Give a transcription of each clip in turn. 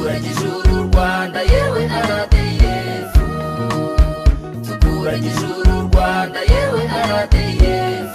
tukuragije uru Rwanda yewe RDF, tukuragije uru Rwanda yewe RDF,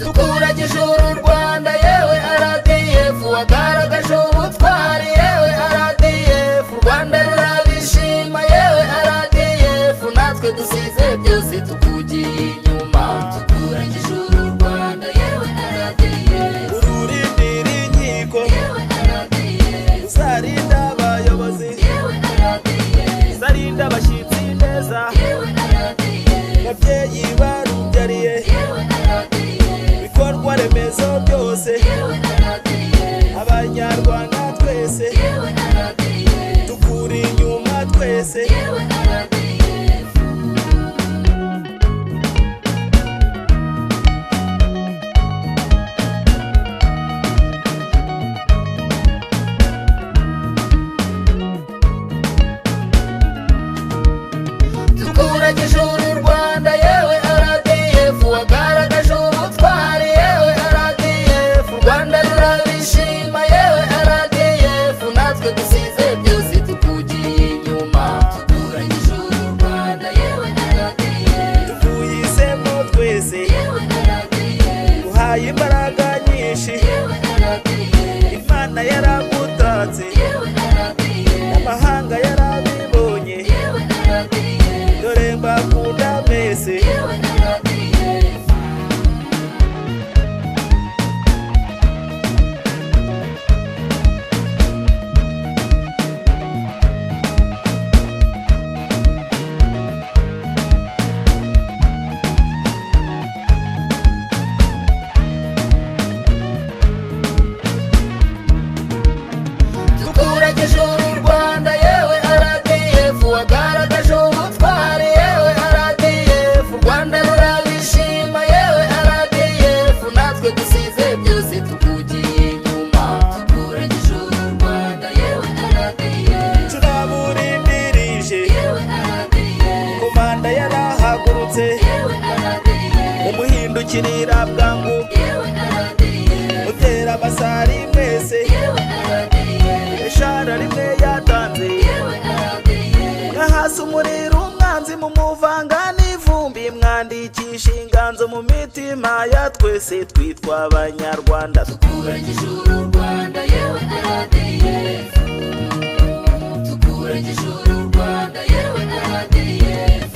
tukuragije uru Rwanda yewe RDF, wagaragaje ubutwari yewe RDF, u Rwanda rurabishima yewe RDF, natwe dusize byose tukugiye inyuma, tukuragije uru Rwanda yewe RDF, ururindira inkiko yewe RDF, uzarinda abayobozi yewe RDF, uzarinda abashyitsi neza yewe RDF, babyeyi barubyariye yewe RDF, bikorwa remezo byose yewe RDF, abanyarwanda twese yewe RDF, tukuri inyuma twese yewe RDF. Tukuragije uru Rwanda yewe RDF, wagaragaje ubutwari yewe RDF, u Rwanda rurabishima yewe RDF, natwe dusize byose tukugiye inyuma, tukuragije uru Rwanda yewe RDF, tukuhisemo twese yewe RDF, uhaye imbaraga nyinshi yewe RDF, Imana yaragutatse yewe RDF, amahanga yarabibonye yewe RDF, dore mbakunda mwese yewe RDF. Tukuragije uru Rwanda yewe RDF, wagaragaje ubutwari yewe RDF, u Rwanda rurabishima yewe RDF, natwe dusize byose tukugiye inyuma, tukuragije uru Rwanda yewe RDF, turaburindirije yewe RDF, komanda yarahagurutse yewe RDF, umuhindukirira bwangu yewe RDF, utera abasari mwese yewe RDF, eshara rimwe yatanze yewe RDF, nkahasa umuriro umwanzi mu muvanga n'ivumbi, mwandikisha inganzo mu mitima ya twese twitwa abanyarwanda. tukuragije uru Rwanda yewe RDF, tukuragije uru Rwanda yewe RDF.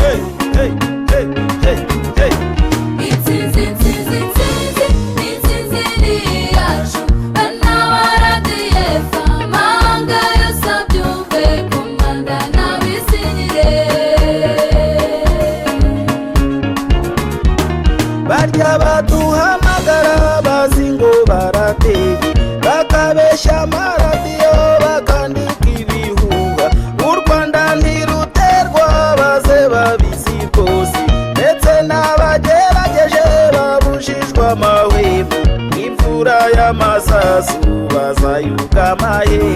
Hey, hey, hey, hey, hey. Intsinzi, intsinzi, intsinzi, intsinzi ni iyacu, bana ba RDF, amahanga yose abyumve, komanda n'abisinyire. Barya baduhamagara bazi ngo barateye, bakabeshya amaradiyo bakandika ibihuha, u Rwanda ntiruterwa baze babizi rwose, ndetse n'abagerageje babujijwe amahwemo, imvura y'amasasu bazayuka amahehe.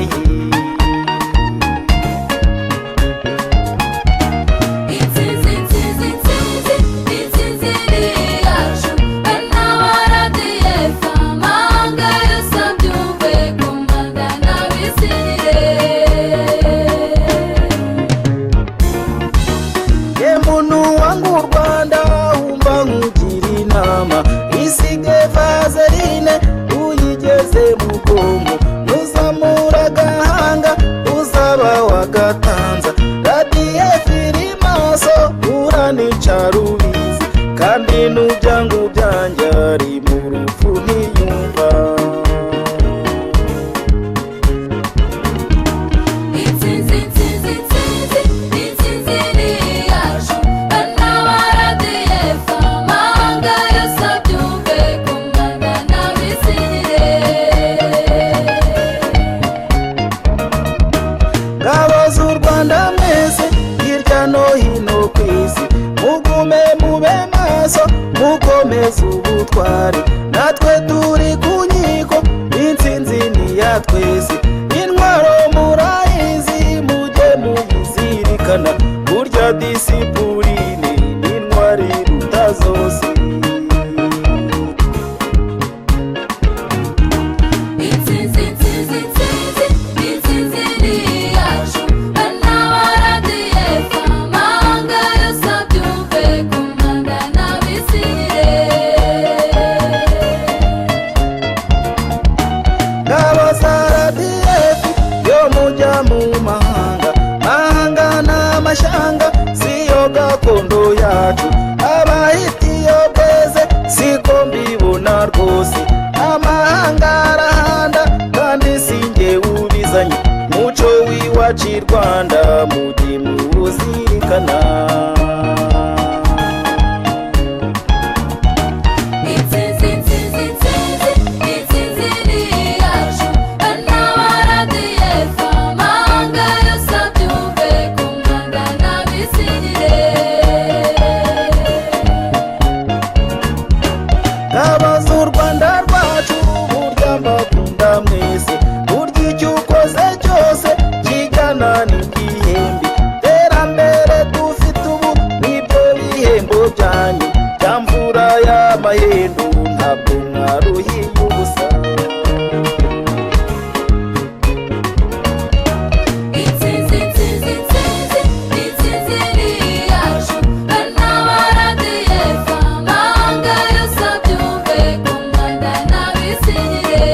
Intsinzi, intsinzi, intsinzi, intsinzi ni iyacu, bana ba RDF, amahanga yose abyumve, komanda n'abisinyire. Ye muntu wangu u Rwanda wumva nkugira inama, isige vaseline uyigeze mu bwonko, nuzamura agahanga uzaba wagatanza, RDF iri maso uranica rubizi, kandi nujya ngo ubyanjye ari mu rupfu ntiyumva. Intsinzi, intsinzi, intsinzi, intsinzi ni iyacu, bana ba RDF, amahanga yose abyumve, komanda n'abisinyire. Ngabo z'u Rwanda mwese hirya no hino ku isi, mugume mube maso mukomeze ubutwari, natwe turi ku nkiko, intsinzi ni iya twese, intwaro murayizi mujye muyizirikana, burya zigira disipurine n'intwari ruta zose. Intsinzi intsinzi intsinzi intsinzi ni iyacu bana ba RDF amahanga yose abyumve ku Rwanda n'abisire. Ngabo za RDF yo mujya mu mahanga, mahanga n'amashanga siyo gakondo yacu. Abahitiyo bweze siko mbibona rwose, amahanga arahanda kandi sinjye ubizanye. Muco w'iwacu i Rwanda mujye muwuzirikana. Intsinzi intsinzi intsinzi intsinzi ni iyacu bana ba RDF amahanga yose abyumve ku Rwanda n'abisire. Ngabo z'u Rwanda rwacu burya mbakunda mwese, burya icyo ukoze cyose kigana n'igihembe. Terambere dufite ubu nibyo bihembo byanyu, bya mvura y'amahindu ntabwo mwaruhiye ubusa. Intsinzi intsinzi intsinzi intsinzi ni iyacu bana ba RDF amahanga yose abyumve ku Rwanda n'abisire.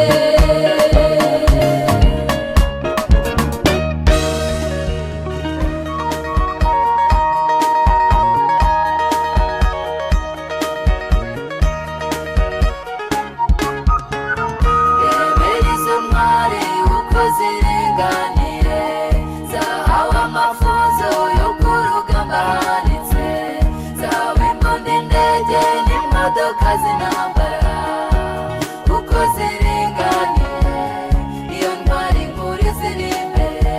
Remera izo ntwari uko ziringaniye zahawe amafunzo yo ku rugamba ahanitse, zahawe imbunda indege n'imodoka z'intambara uko ziringaniye. Iyo ntwari nkuru ziri imbere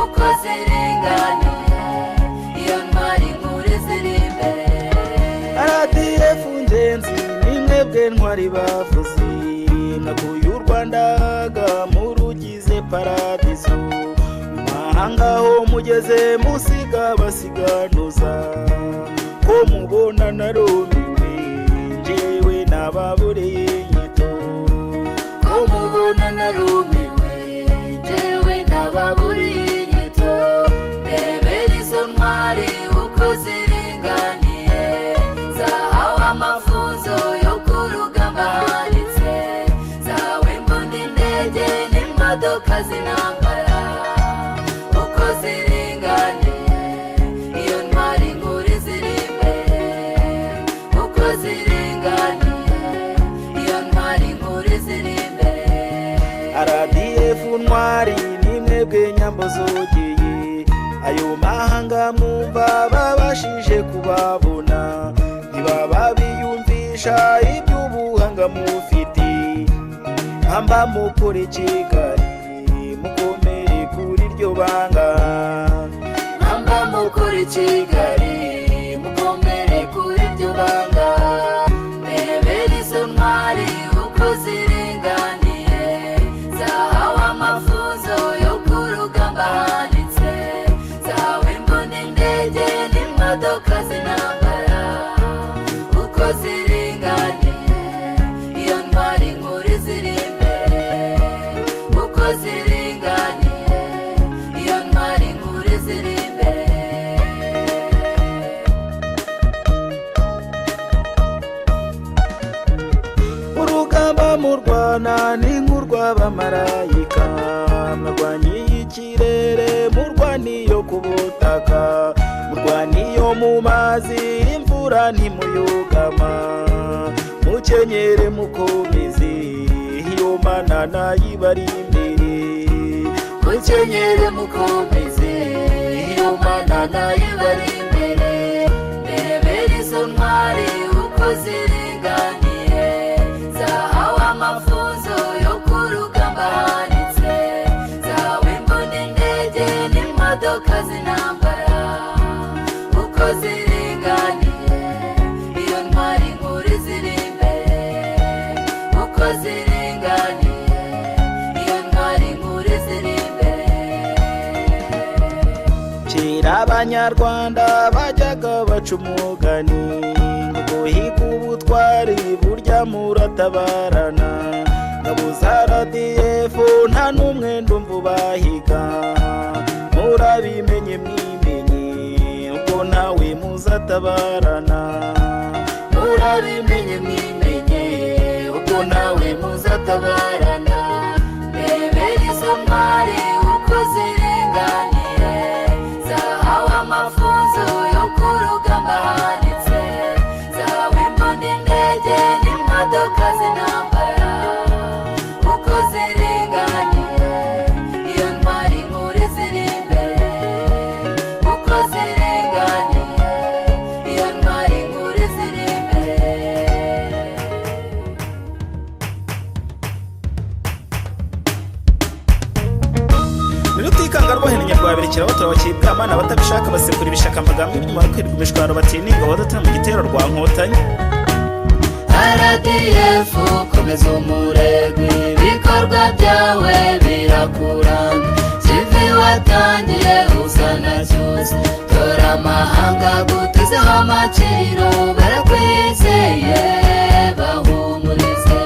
uko ziringaniye, iyo ntwari nkuru ziri imbere. RDF ngenzi ni mwebwe ntwari bavuze, nakuye u Rwanda murugize paradizo. Mu mahanga ho mugeze musiga basiganuza, ko mubona narumiwe njyewe nababureye inyito. Ko mubona narumiwe njyewe nababuriye inyito. Rebera izo ntwari uko ziringaniye zahawe amafunzo yo ku rugamba ahanitse, zahawe imbunda indege n'imodoka z'intambara uko ziringaniye. Iyo ntwari nkuru ziri imbere uko ziringaniye, iyo ntwari nkuru ziri imbere. RDF ntwari ni mwebwe nyambo zogeye, ayo mahanga mwumva babashije kubabona, ntibaba biyumvisha iby'ubuhanga mufite. Mpamba mukore Kigali mukomere kuri iryo banga, Mpamba mukuri Kigali mukomere kuri iryo banga. Rebera izo ntwari uko ziringaniye zahawe amafunzo yo ku rugamba ahanitse, zahawe imbunda indege n'imodoka z'intambara uko ziringaniye. Iyo ntwari nkuru ziri imbere uko ziringaniye, iyo ntwari nkuru ziri imbere. urugamba mu Rwanda ni nk'urw'abamarayika, murwanyi y'ikirere murwaniyo ku butaka, murwaniyo mu mazi imvura ntimuyugama. Mukenyere mukomeze iyo mana nayibari imbere, Mukenyere mukomeze iyo mana nayibari imbere. Rebera izo ntwari uko ziringaniye zahawe amafunzo yo ku rugamba ahanitse, zahawe imbunda indege n'imodoka z'intambara uko ziringaniye. Iyo ntwari nkuru ziri imbere uko ziringaniye, iyo ntwari nkuru ziri imbere. kera abanyarwanda bajyaga baca umugani ngo guhiga ubutwari burya muratabarana, ngabo za RDF nta n'umwe ndumva ubahiga, murabimenye mwimenye ubwo nawe muzatabarana, murabimenye mwimenye ubwo nawe muzatabarana. Bebera izo ntwari uko ziringaniye, zahawe amafunzo yo ku rugamba hanitse, zahawe imbunda, indege n'imodoka z'intambara. Uko ziringaniye iyo ntwari nkuru ziri imbere, uko ziringaniye iyo ntwari nkuru ziri imbere. Rutikanga rwohenya rwaberekera baturabakibwa abana batabishaka basekura ibishaka amagambo inyuma yo kwirirwa imishwaro batininga badatera mu gitero rwa Nkotanyi. RDF komeza umurego, ibikorwa byawe birakuranga, kivi watangiye usa na cyose, tora amahanga gutezeho amaciro, barakwizeye bahumurize.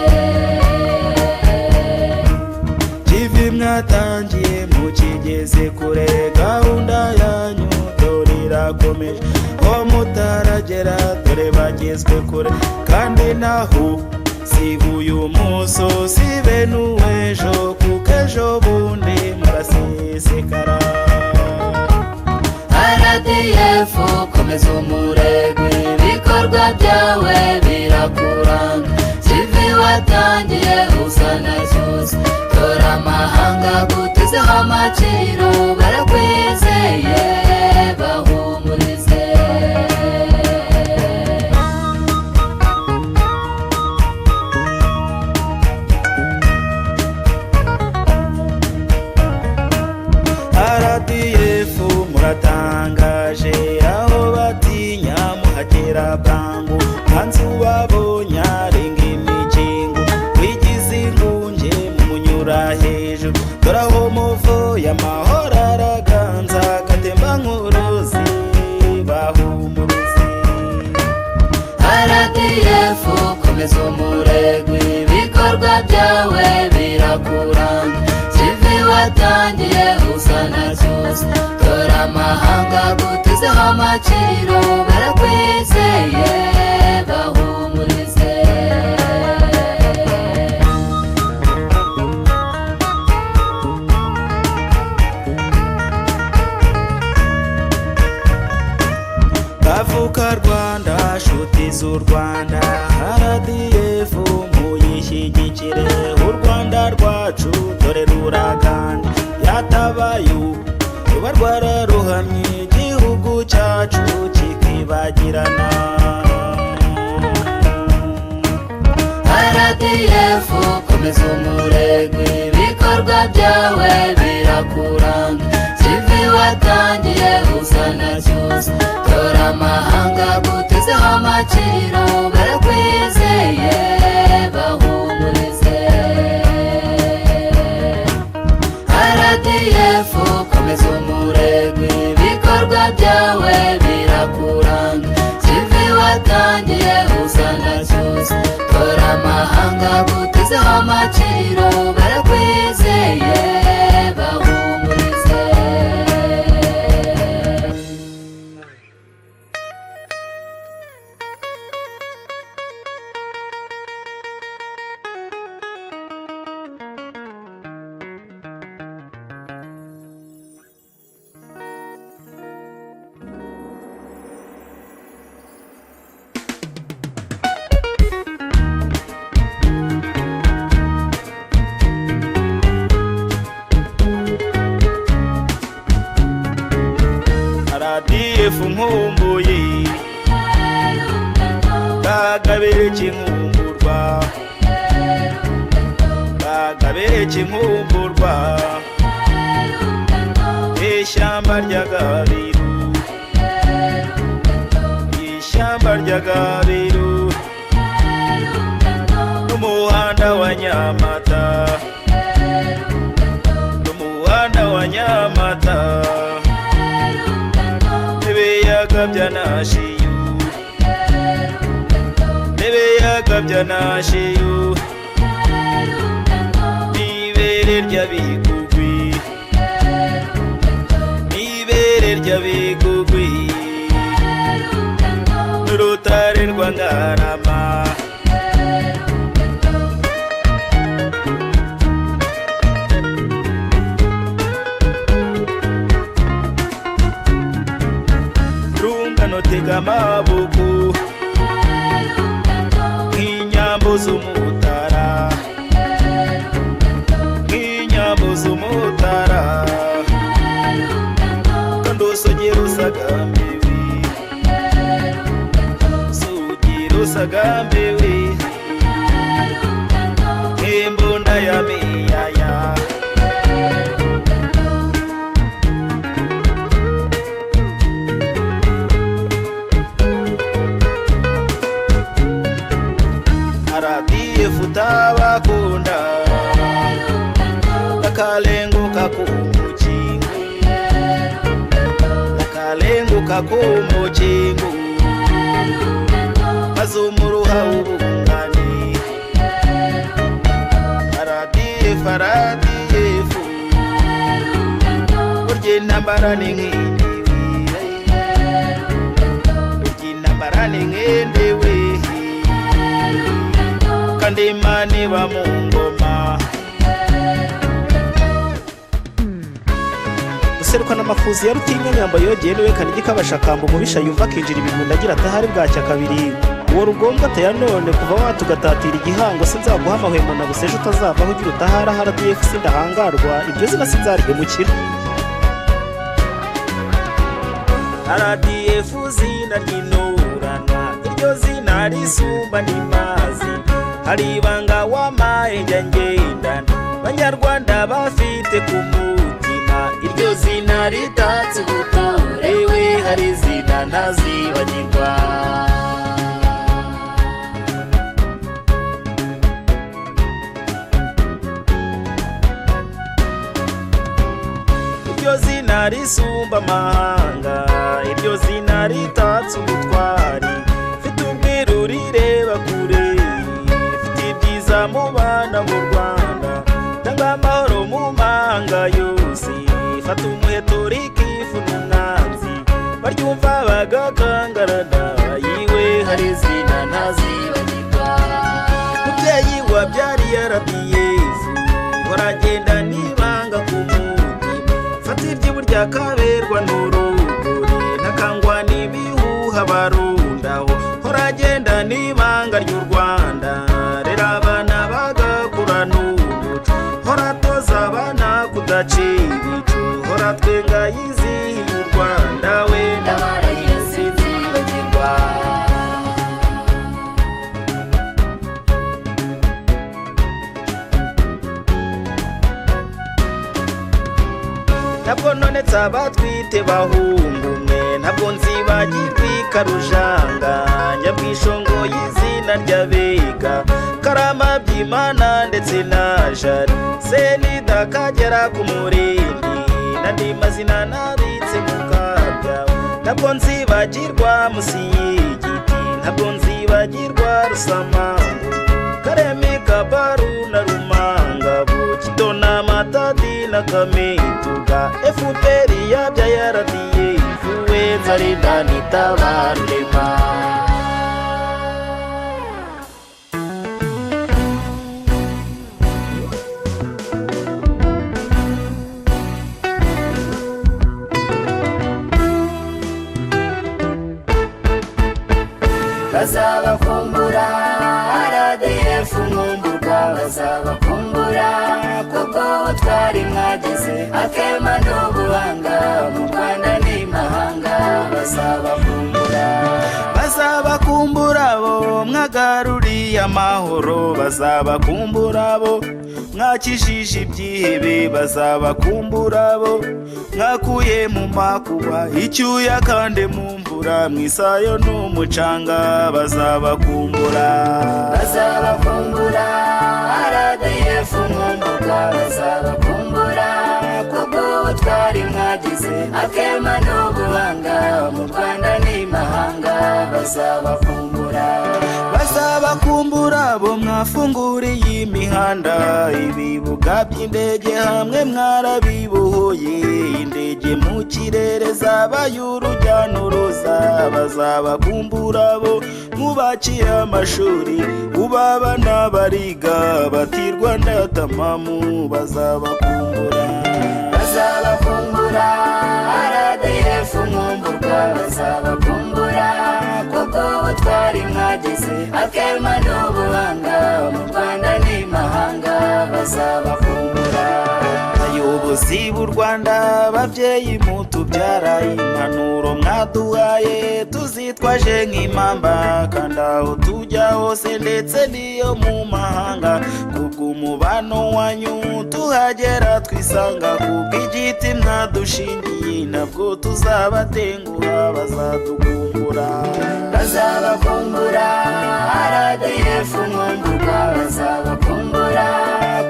Kivi mwatangiye mukigeze kure, gahunda yanyu dore irakomeje, ho mutaragera dore bagezwe kure, kandi naho siba uyu muso sibe n'uw'ejo, kuko ejo bundi murasesekara. RDF komeza umurego, ibikorwa byawe birakuranga, kivi watangiye usa na cyose, tora amahanga gutezeho amaciro, barakwizeye bahumurize. RDF muratangaje, aho batinya muhagera bwangu, hanze ubabonye arenga imikingo, wigize ingunge mumunyura hejuru, dore aho muvuye amahoro araganza, gatemba nk'uruzi bahumurize. RDF komeza umurego, ibikorwa byawe birakuranga, kivi watangiye usa na cyose, tora amahanga gutezeho amaciro, barakwizeye bahumurize. bavuka Rwanda nshuti z'u Rwanda, RDF muyishyigikire, u Rwanda rwacu dore ruraganje, yatabaye ruba rwararuhamye, igihugu cyacu kikibagirana. RDF komeza umurego, ibikorwa byawe birakuranga, kivi watangiye usa na cyose, tora amahanga gutezeho amaciro, barakwizeye bahumurize. RDF komeza umurego, ibikorwa byawe birakuranga, kivi watangiye usa na cyose, tora amahanga gutezeho amaciro, barakwizeye bahumurize. RDF nkumbuye, Kagabeke nkumburwa, Kagabeke nkumburwa, ishyamba rya Gabiru, ishyamba rya Gabiru, n'umuhanda wa Nyamata, n'umuhanda wa Nyamata. yakabya nashiyu Nebe yakabya nashiyu Nibere ry'abigugwi Nibere ry'abigugwi N'urutare rwa Ngarama Tega amaboko nk'inyambo z'umutara nk'inyambo z'umutara kandi usogera usagambiwe sugira usagambiwe nk'imbunda ya miyaya Futabakunda nakalenguka kumukingo nakalenguka kumukingo mazumuruha ubungani faradiefu urye intambara n'inkindiwe urye intambara n'inkindiwe kandi Imana iba mu ngoma useruka n'amafuzi ya Rutinya nyamba yogeye niwe kanigi kabashakambo mubisha yumva kinjira ibigunda agira atahari bwacya kabiri uwo rugombwa ataya none kuva watugatatira igihango sinzaguha amahwemo na buseje utazavaho ugira utahara RDF sindahangarwa ibyo zina sinzarihemukira RDF zina ry'inturana iryo zina risumba n'imazi hari ibanga wamaye njya ngendana Banyarwanda bafite ku mutima iryo zina ritatse ubutore we hari izina ntazibagirwa iryo zina risumba amahanga iryo zina ritatse ubutwari mfite ubwiru rireba kure mubana mu Rwanda tanga amahoro mu mahanga yose fata umuheto rikifu n'umwanzi baryumva bagakangarana yiwe hari izina ntazibagirwa mubyeyi wabyari RDF uragenda nibanga ku mutima fata iby'iburya kaberwa n'urugori ntakangwa n'ibihuha barundaho uragenda nibanga ry'u Rwanda hora twenga yizihiye u Rwanda we n'abarahiye sinzibagirwa ntabwo none tsabatwite bahungu mwe ntabwo nzibagirwa ikarujanga nyabwishongo y'izina ry'abega Karama by'Imana ndetse na Jari Senida kagera ku murindi nandi mazina nabitse mu kabyawe ntabwo nzibagirwa musi y'igiti ntabwo nzibagirwa Rusamango Karemi Kabaru na Rumangabo Kitona Matadi na Kamituga FPR yabya RDF we Nzarinda nitabarema bazabakumbura RDF nkumburwa bazabakumbura kuko twari mwagize akema n'ubuhanga mu Rwanda n'imahanga bazabakumbura bo mwagaruriye amahoro bazabakumbura bo mwakishije ibyihebe bazabakumbura bo mwakuye mu makuba icyuya kandi mu mvura mwisayo n'umucanga bazabakumbura RDF nkumburwa bazabakumbura kuko twari mwagize akema n'ubuhanga mu Rwanda bazabakumbura. Bazabakumbura bo mwafunguriye imihanda, ibibuga by'indege hamwe mwarabibohoye, indege mu kirere zabaye urujya n'uruza. Bazabakumbura bo mwubakiye amashuri, ubu abana bariga batirwa ndatamamu. Bazabakumbura, bazabakumbura RDF nkumburwa, bazabakumbura kuko ubutwari mwagize, akema n'ubuhanga mu Rwanda n'imahanga. Bazabakumbura, abayobozi b'u Rwanda, babyeyi mutubyara, impanuro mwaduhaye tuzitwaje nk'impamba, kandi aho tujya hose ndetse n'iyo mu mahanga, kubw'umubano wanyu tuhagera twisanga, kubw'igiti mwadushingiye ntabwo tuzabatenguha. Bazadukumbura, bazabakumbura RDF nkumburwa, bazabakumbura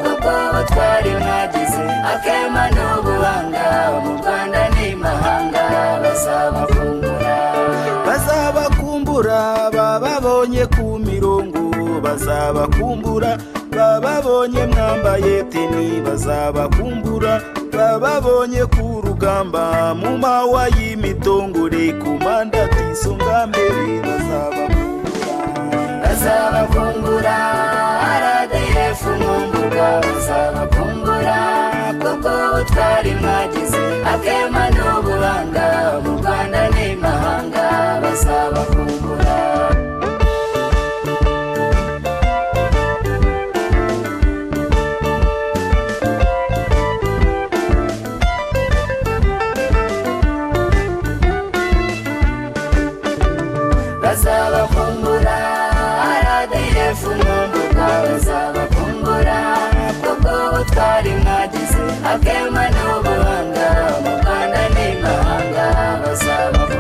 kuko ubutwari mwagize, akema n'ubuhanga mu Rwanda n'imahanga. Bazabakumbura, bazabakumbura bababonye ku mirongo, bazabakumbura bababonye mwambaye teni, bazabakumbura bababonye ku rugamba mu mawa y'imitongore, ku mandati isonga mbere. bazabakumbura RDF nkumburwa, bazabakumbura kuko ubutwari mwagize, akema n'ubuhanga mu Rwanda n'imahanga. Bazabakumbura, bazabakumbura RDF nkumburwa, bazabakumbura kuko ubutwari mwagize, akema n'ubuhanga mu Rwanda n'imahanga. Bazabakumbura.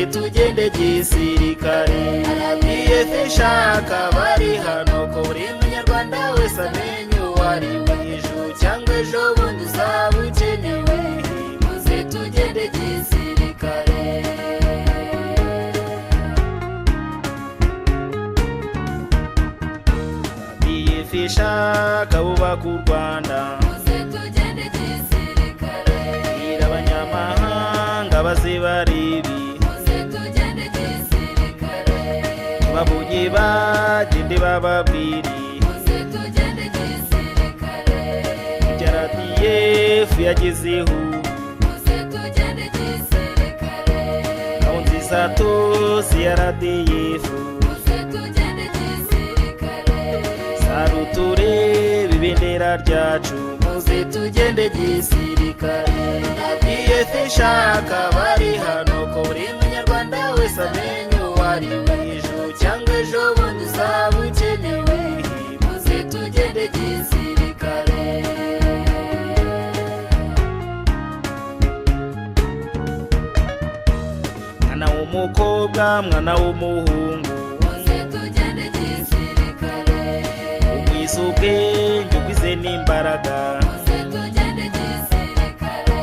muze tugende gisirikare. RDF ishaka bari hano ko buri munyarwanda wese amenye uwo ari we ejo cyangwa ejo bundi uzaba ukenewe. Muze tugende gisirikare. RDF ishaka bubaka u Rwanda. muze tugende gisirikare. Bwira abanyamahanga baze baribi. muze tugende gisirikare. Babonye bagende bababwiri. muze tugende gisirikare. Ibya RDF yagezeho. muze tugende gisirikare. Aho nziza tuzi ya RDF. muze tugende gisirikare. Saruture bibendera ryacu. Muze tugende gisirikare. RDF ishaka bari hano ko buri munyarwanda wese amenye uwo ari we ejo cyangwa ejo bundi uzaba ukenewe. muze tugende gisirikare. Mwana w'umukobwa mwana w'umuhungu. muze tugende gisirikare. Ugwiza ubwenge ugwize n'imbaraga. muze tugende gisirikare.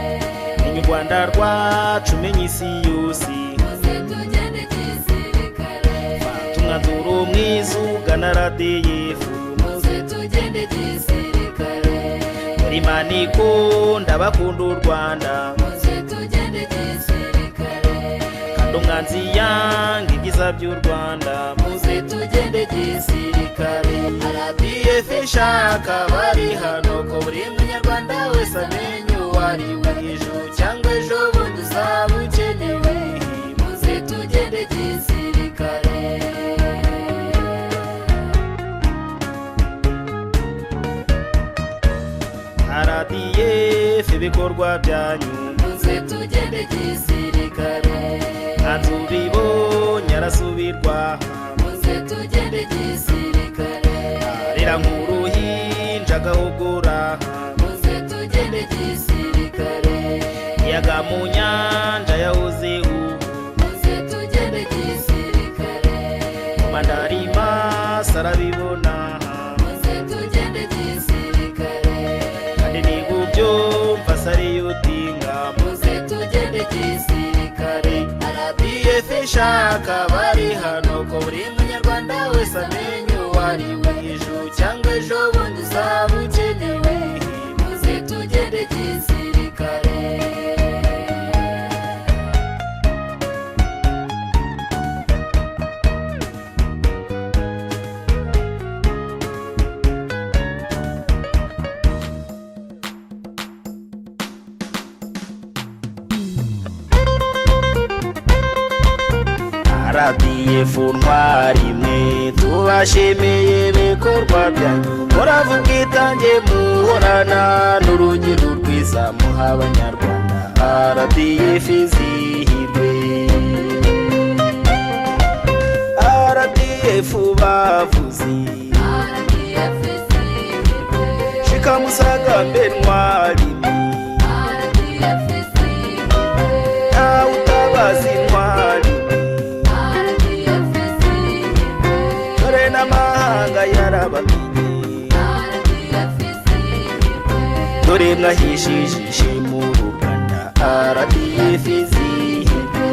Menya u Rwanda rwacu menya isi yose. muze tugende gisirikare. Fata umwanzuro mwiza ugana RDF. muze tugende gisirikare. Muri maniko ndabakunda u Rwanda. muze tugende gisirikare. Kandi umwanzi yanga ibyiza by'u Rwanda. Muze tugende gisirikare. RDF ishaka bari hano ko buri munyarwanda wese amenye uwo ari we ejo cyangwa ejo bundi uzaba ukenewe. muze tugende gisirikare. RDF ibikorwa byanyu. muze tugende gisirikare. Ntanzu bibonye arasubirwa. muze tugende gisirikare. Arira nk'uruhinja agahogora. muze tugende gisirikare. Iyaga mu nyanja yahozeho. muze tugende gisirikare. Mandarima sarabibona. muze tugende gisirikare. Kandi nigubyo mfasari yutinga. muze tugende gisirikare. RDF ishaka bari hano ko buri munyarwanda wese amenye uwo ari we ejo cyangwa ejo bundi uzaba ukenewe. muze tugende gisirikare. RDF ntwari mwe tubashimiye ibikorwa byanyu. Muravuga ubwitange muhorana n'urugero rwiza muha abanyarwanda. RDF izihirwe. RDF bavuzi. RDF izihirwe. Shika musagambe ntwari mwe. RDF izihirwe. Ntawe utabaza intwari mwe. RDF izihirwe. Dore n'amahanga yarabamenye. RDF izihirwe. Dore mwahishijishe mu Rwanda. RDF izihirwe.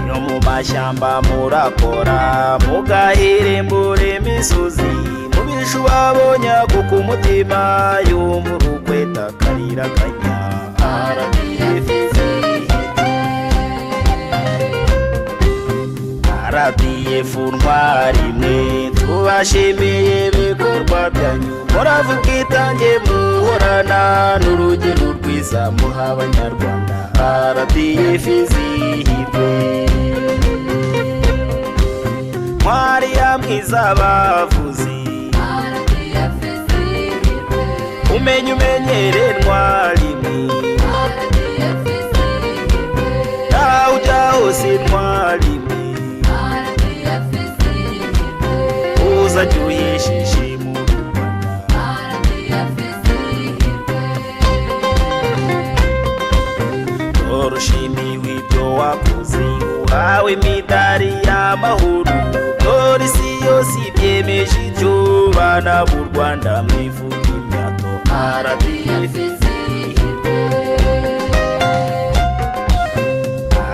No mu mashyamba murakora mugahirimbura imisozi. Mubisha babonye kuko umutima yumva urukweta karira kanya. RDF izihirwe. RDF ntwari mwe tubashimiye ibikorwa byanyu. Muravuga ubwitange muhorana n'urugero rwiza muha abanyarwanda. RDF izihirwe. Ntwari ya mwiza bavuzi. RDF izihirwe. Umenye umenyere ntwari mwe. RDF izihirwe. Naho ujya hose ntwari mwe. RDF izihirwe. Uzajya uhesheje mu Rwanda. RDF izihirwe. Oroshye byemeje ibyo bana b'u Rwanda mwivuga imyato RDF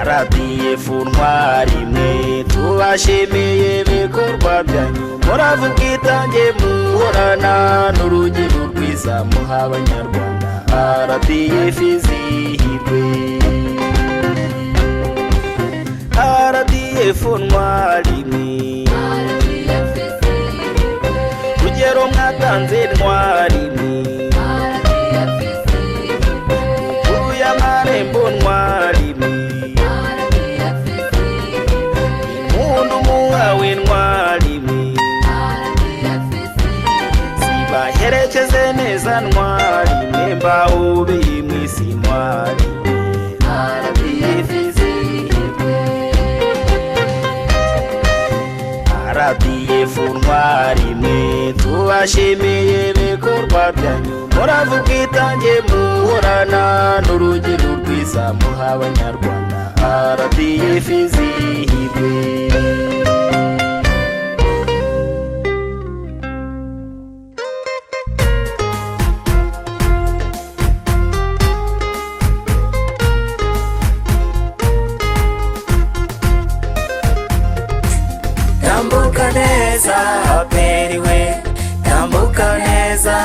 RDF ntwari mwe tubashimiye ibikorwa byanyu muravuga itange muhorana n'urugero rwiza muha abanyarwanda RDF izihirwe RDF ntwari mwe rugero mwatanze ntwari mwe uruya marembo ntwari mwe impundu muhawe ntwari mwe zibaherekeze neza ntwari mwe mbawubiye mwisi ntwari RDF RDF ntwari mwe tubashimiye ibikorwa byanyu muravuga itange muhorana n'urugero rwiza muha abanyarwanda RDF izihirwe tambuka neza beriwe tambuka neza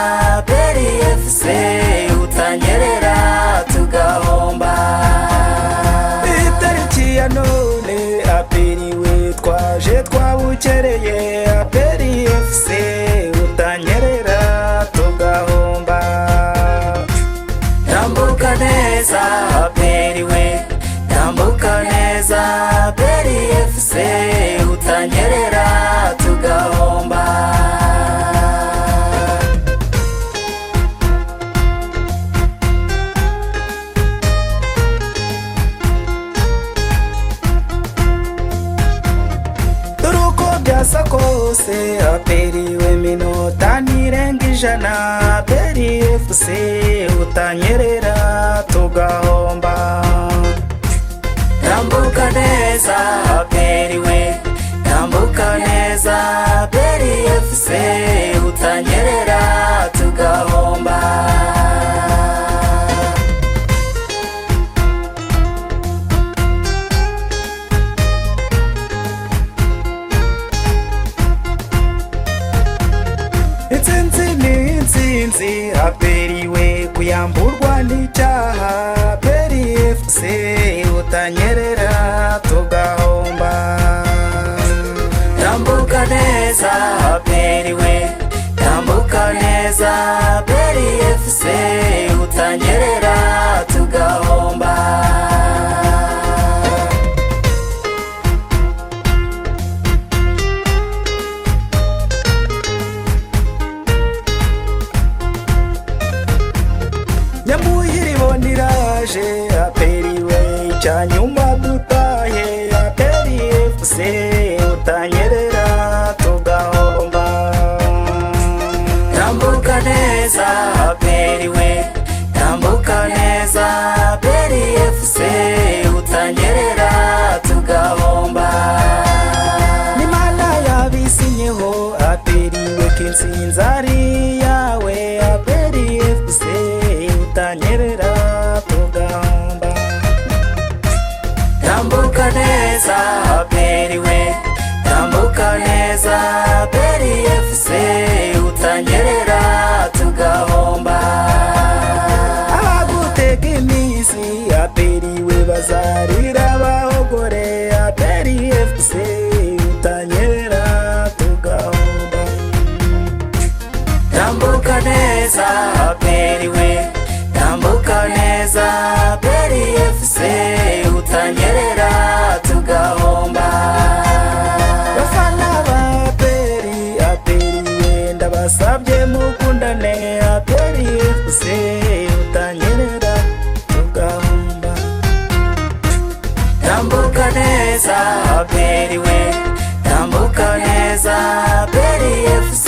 beri FC utanyerera tugahomba itariki ya none aperiwe twaje twabukereye aperi FC utanyerera tugahomba tambuka neza beriwe tambuka neza beri FC utanyerera tugahomba dore uko byasa kose aperiwe minota ntirenga ijana aperi FC utanyerera tugahomba tambuka neza beriwe tambuka neza beri FC utanyerera tugahomba intsinzi ni intsinzi aperiwe kuyamburwa n'icyaha aperi FC utanyerera tugahomba tambuka neza beriwe tambuka neza beri FC utanyerera tugahomba nyamuhira ibona iraje aperiwe icyanyuma dutahe aperi FC utanyerera tugahomba tambuka neza beriwe tambuka neza beri FC utanyerera tugahomba n'imana yabisinyeho aperiwe k'intsinzi ari yawe aperi FC utanyerera tugahomba tambuka neza beriwe tambuka neza beri FC utanyerera tugahomba abagutega iminsi aperiwe bazarira bahogore aperi FC utanyerera tugahomba tambuka neza beriwe tambuka neza beri FC utanyerera tugahomba bafana ba aperiwe ndabasabye mukundane aperi FC utanyerera tugahomba tambuka neza beriwe tambuka neza beri FC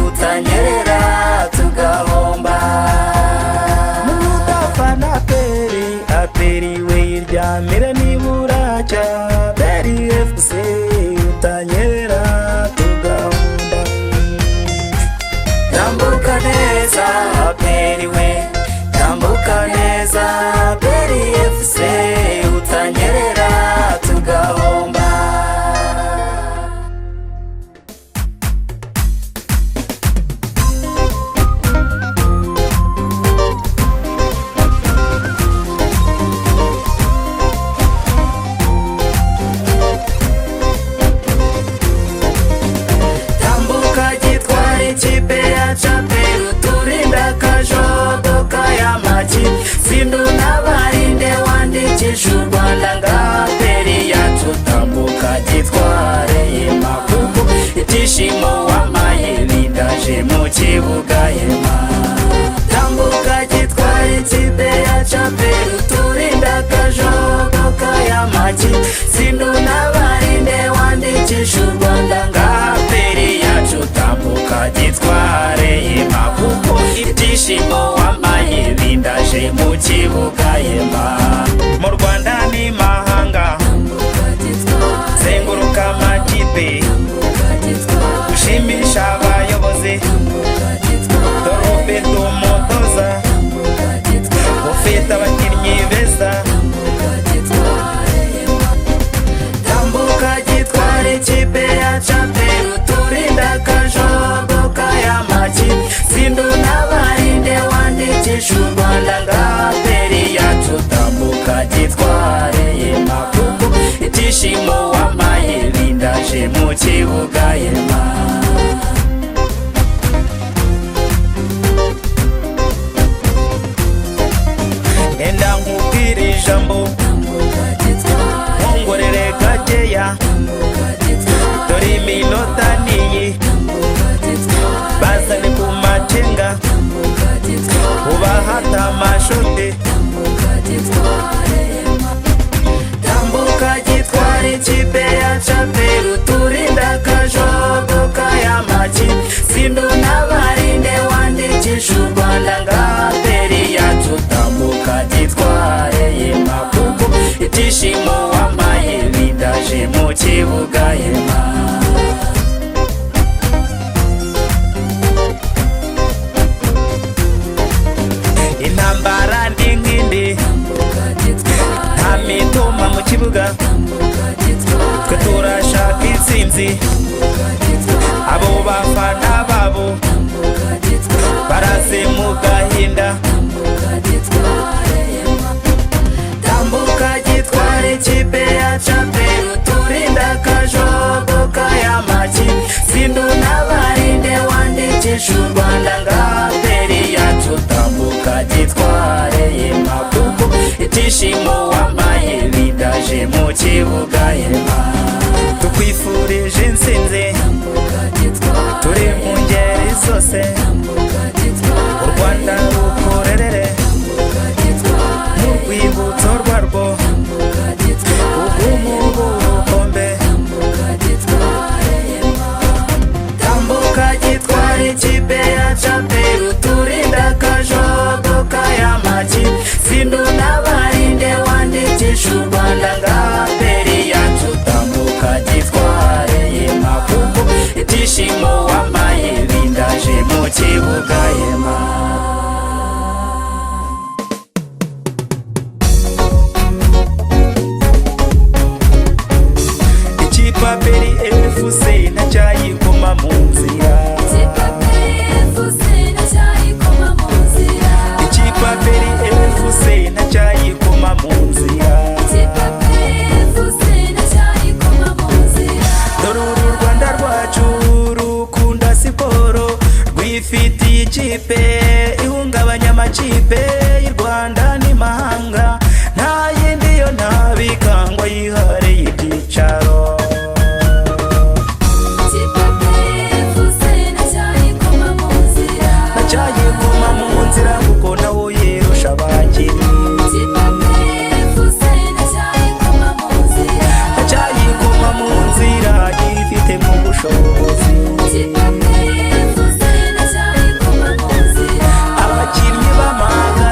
utanyerera tugahomba mudafana aperiwe iryamire nibura cya aperi FC utanyerera tugahomba PRFC utanyerera tugahomba. Tambuka gitwara ikipe yacu APR uturinda akajodoka y'amakipe, sindu n'abarinde wandikisha u Rwanda nga APR yacu. Tambuka gitware yema kuko ibyishimo wamaye bidaje mu kibuga yema. Tambuka gitwara ikipe yacu APR uturinda akajodoka y'amakipe, sindu n'abarinde wandikisha u Rwanda nga APR yacu. Tambuka gitware yema kuko ibyishimo wamaye bindaje mu kibuga yema. Mu Rwanda n'imahanga zenguruka amakipe, ushimisha abayobozi, dore umutoza ufite abakinnyi beza. Tambuka gitwara ikipe yacu APR uturinda akajodoka y'amakipe, sindu n'abarinde wandikisha u Rwanda nga APR yacu. Tambuka gitware yema kuko ibyishimo wamaye bindaje mu kibuga yema. Enda nkubwire ijambo nkongorere gakeya, dore iminota niyi bazane ku macenga ubahata amashote. Tambuka gitwara ikipe yacu APR uturinda akajodoka y'amakipe, sindu n'abarinde wandikisha u Rwanda nga APR yacu. Tambuka gitware yema kuko ibyishimo wamaye bidaje mu kibuga yema. Intambara ndi nk'indi nta mitoma mu kibuga, twe turashaka intsinzi. Abo bafana babo baraze mu gahinda. Tambuka gitwara ikipe yacu APR uturinda akajodoka y'amakipe, sindu n'abarinde wandikisha u Rwanda nga APR yacu. Tambuka gitware yema kuko ibyishimo wamaye bidaje mu kibuga yema. Tukwifurije intsinzi turi mu ngeri zose, u Rwanda rukorerere mu rwibutso rwarwo ubw'umubukombe. Tambuka gitwara ikipe yacu APR uturinda akajodoka y'amakipe, sindu n'abarinde wandikisha u Rwanda nga APR yacu. Tambuka gitware yema kuko ibyishimo wamaye bindaje mu kibuga yema. Ikipe PRFC ntacyayikoma mu nzira, ikipe PRFC ntacyayikoma mu nzira, dore uru Rwanda rwacu rukunda siporo, rwifitiye ikipe ihungabanya amakipe y'u Rwanda n'imahanga. Nta yindi yo ntabikangwa yihareye ibyicaro. Ntacyayikoma mu nzira kuko nawo yerusha abakinnyi. Ntacyayikoma mu nzira gifite mu bushobozi. Abakinnyi b'amahanga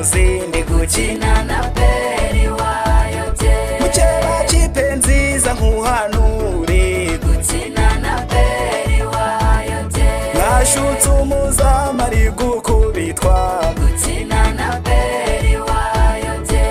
hose ndi gukina na peri wayobye mukeba kipe nziza nkuhanure gukina na peri wayobye mwashutse umuzamu ari gukubitwa gukina na peri wayobye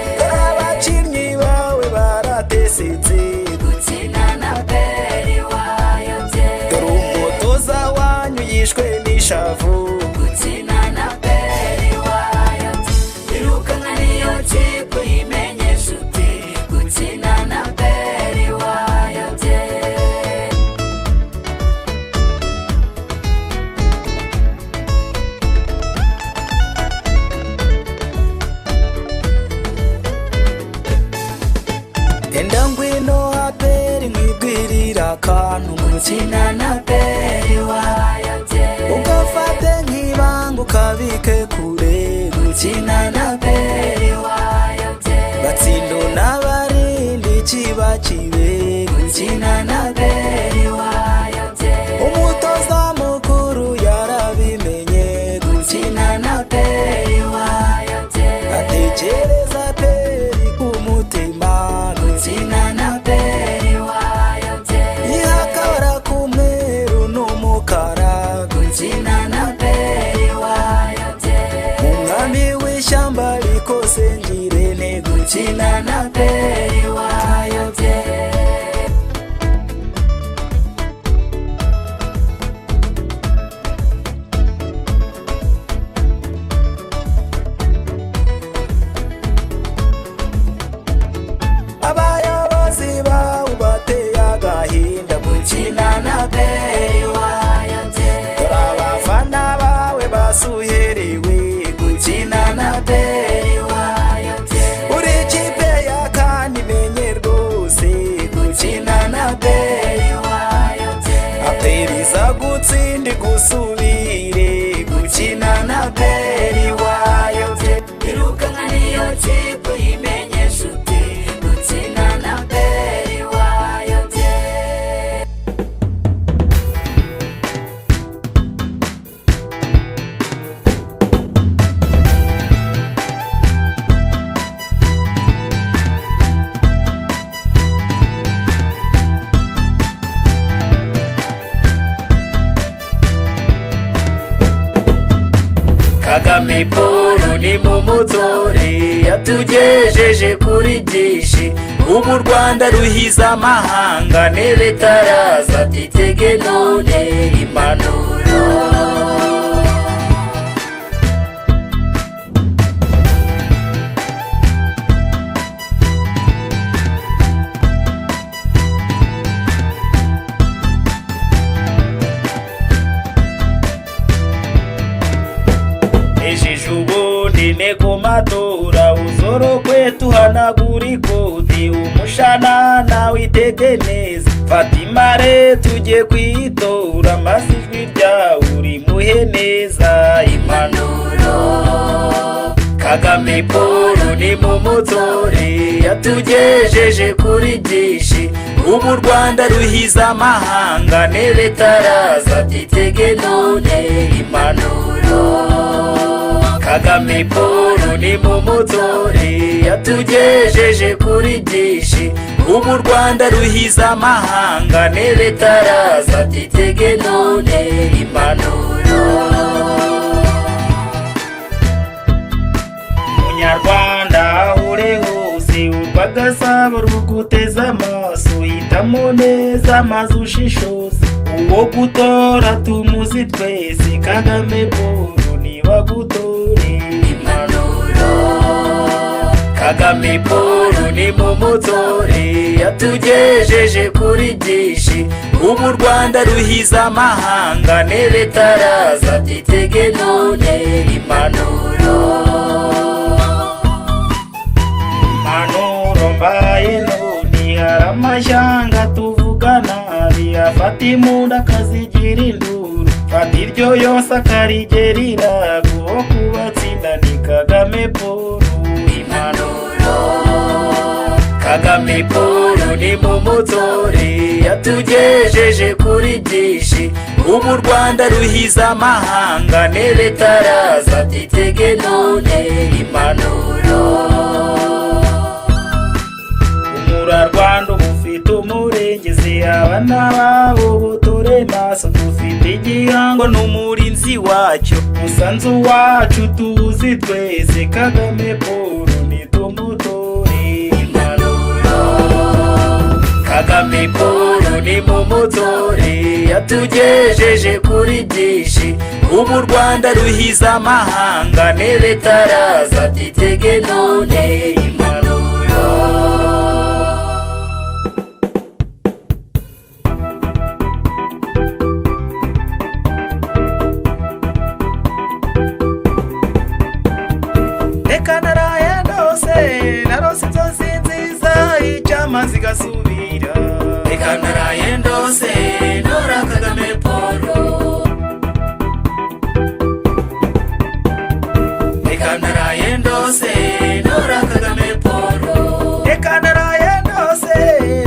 abakinnyi bawe baratesetse gukina na peri wayobye dore umutoza wanyu yishwe n'ishavu gukina na peri wayobye irukanka niyo kipe imenyesha uti gukina na peri wayobye enda ngwino aperi mwibwirira akantu gukina na peri wayobye ugafate nk'ibanga ukabike kure gukina na peri wayobye batsindo n'abarindi kiba kibe gukina na peri wayobye umutoza mukuru yarabimenye gukina na peri wayobye atekereza peri ku mutima gukina na peri wayobye ihakabara k'umweru n'umukara gukina na peri wayobye umwami w'ishyamba rikose ngirente gukina na peri wayobye abayobozi bawe bateye agahinda gukina na peri wayobye dore abafana bawe basuherewe gukina na peri wayobye uri ikipe ya kandi menye rwose gukina na peri wayobye aperiza gutsindi gusubire gukina na peri wayobye irukanka niyo kipe imenyesha uti gukina na peri wayobye Kagame Paul ni mu mutore yatugejeje kuri byinshi ubu u Rwanda ruhiza amahanga nebe taraza titege none impanuro ejeje ubundi ne ku matora uzoro kwetu hanagura ikoti umushanana witege neza fata imare tujye kwitora maze ijwi ryawe urimuhe neza impanuro Kagame Paul ni mu mutore yatugejeje kuri byinshi ubu u Rwanda ruhiza amahanga nebe taraza titege none impanuro Kagame Paul ni mu mutore yatugejeje kuri byinshi ubu u Rwanda ruhiza amahanga nebe taraza titege none impanuro Munyarwanda ure hose urwagasabo ruguteza amaso hitamo neza maze ushishoze uwo gutora tumuzi twese Kagame Paul niba gutore impanuro Kagame Paul ni mu mutore yatugejeje kuri byinshi ubu u Rwanda ruhiza amahanga nebe taraza titege none impanuro impanuro mbaye none hari amashyanga tuvuga nabi afata imunda akazigira induru fata iryo yose akarigerira guho kubatsinda ni Kagame Paul impanuro Kagame Paul ni mu mutore yatugejeje kuri byinshi ubu u Rwanda ruhiza amahanga nebe taraza byitege none impanuro. Umurarwanda ubu ufite umurengezi abana babo ubu turi maso dufite igihango n'umurinzi wacyo umusanzu wacu tuzi twese Kagame Paul nitumutore impanuro. Kagame Paul ni mumutore yatugejeje kuri byinshi ubu u Rwanda ruhiza amahanga nebe taraza byitege none impanuro. Reka naraye ndose narose inzozi nziza icyama zigasubira. Reka naraye ndose ntora Kagame Paul. Reka naraye ndose ntora Kagame Paul. Reka naraye ndose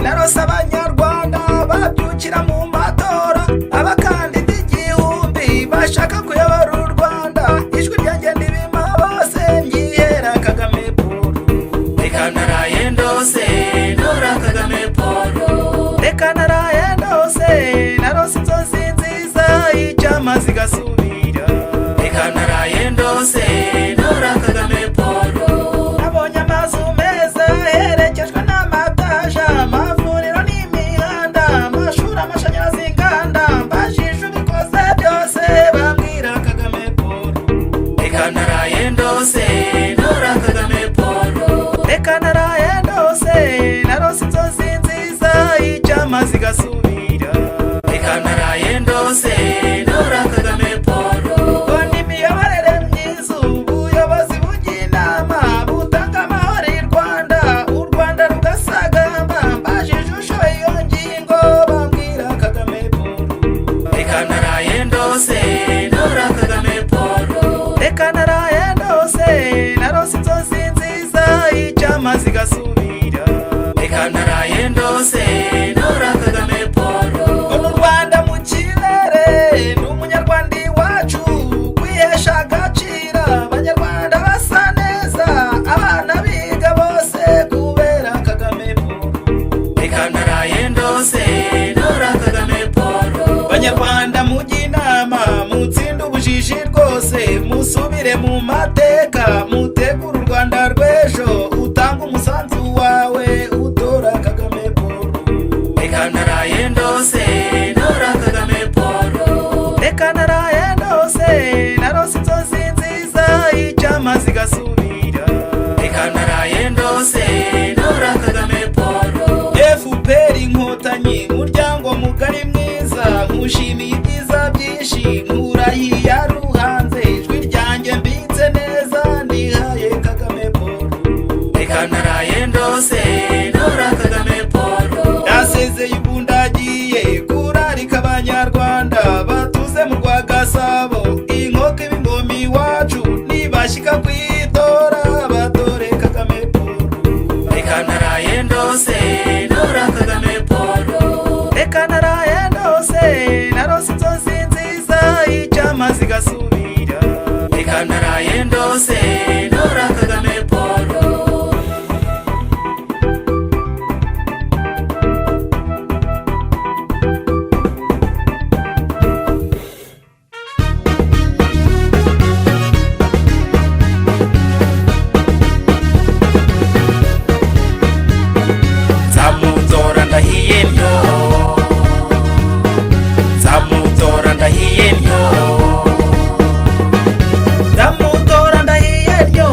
narose abanyarwanda babyukira mu matora abakandida igihumbi bashaka kuyobora u Rwanda ijwi ryanjye ndibima bose ngihera Kagame Paul. Reka naraye ndose ntora Kagame Paul. Reka naraye ndose narose inzozi nziza icyama zigasubira. Reka naraye ndose ntora Kagame Paul. Nabonye amazu meza herekejwe n'amataje amavuriro n'imihanda amashuri amashanyarazi inganda mbajije ubikoze byose bambwira Kagame Paul. Reka naraye ndose ntora Kagame Paul. Reka naraye ndose narose inzozi nziza icyama zigasubira. Reka naraye ndose ntora Kagame Paul. Mbona imiyoborere myiza ubuyobozi bugira inama butanga amahoro i Rwanda u Rwanda rugasagamba mbajije ushoye iyo ngingo bambwira Kagame Paul. Reka naraye ndose ntora Kagame Paul. Reka naraye ndose narose inzozi nziza icyama zigasubira. Reka naraye ndose ntora Kagame Paul. Mbona u Rwanda mu kirere n'umunyarwanda iwacu kwihesha agaciro abanyarwanda basa neza abana biga bose kubera Kagame Paul. Reka naraye ndose ntora Kagame Paul. Banyarwanda mujye inama mutsinde ubujiji rwose musubire mu mateka mutegure u Rwanda rw'ejo utanga umusanzu wawe utora Kagame Paul. Reka naraye ndose ntora Kagame Paul. Reka naraye ndose narose inzozi nziza icyama zigasubira. Reka naraye ndose ntora Kagame Paul. FPR inkotanyi muryango mugari mwiza nkushimiye ibyiza byinshi nkurahiye ruhanze ijwi ryanjye mbitse neza ndihaye Kagame Paul. Reka naraye ndose ntora Kagame Paul. Nasezeye ibundagiye kurarika abanyarwanda batuze mu rwa Gasabo inkoko ibingoma iwacu nibashyika kwitora batore Kagame Paul. Reka naraye ndose ntora Kagame Paul. Reka naraye ndose narose inzozi nziza icyama zigasubira. Reka naraye ndose ntora Kagame Paul. Nzamutora ndahiye ntyo. Nzamutora ndahiye ntyo. Nzamutora ndahiye ntyo.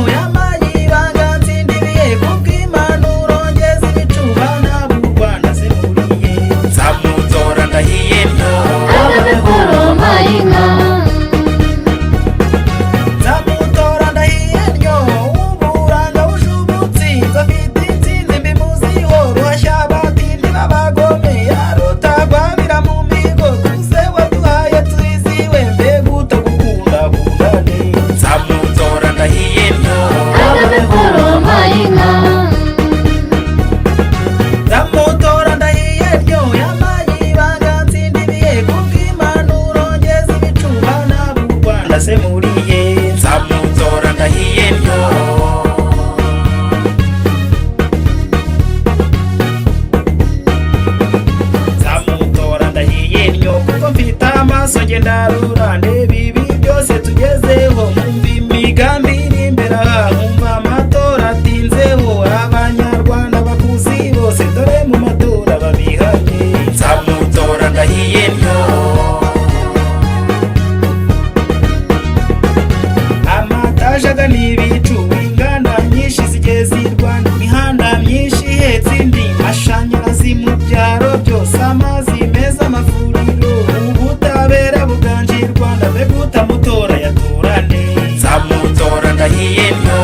ibicu, inganda nyinshi zigeze i Rwanda, imihanda myinshi ihetse indi, amashanyarazi mu byaro byose, amazi meza, amavuriro, ubutabera buganje i Rwanda, mbega utamutora yatorane. nzamutora ndahiye ntyo.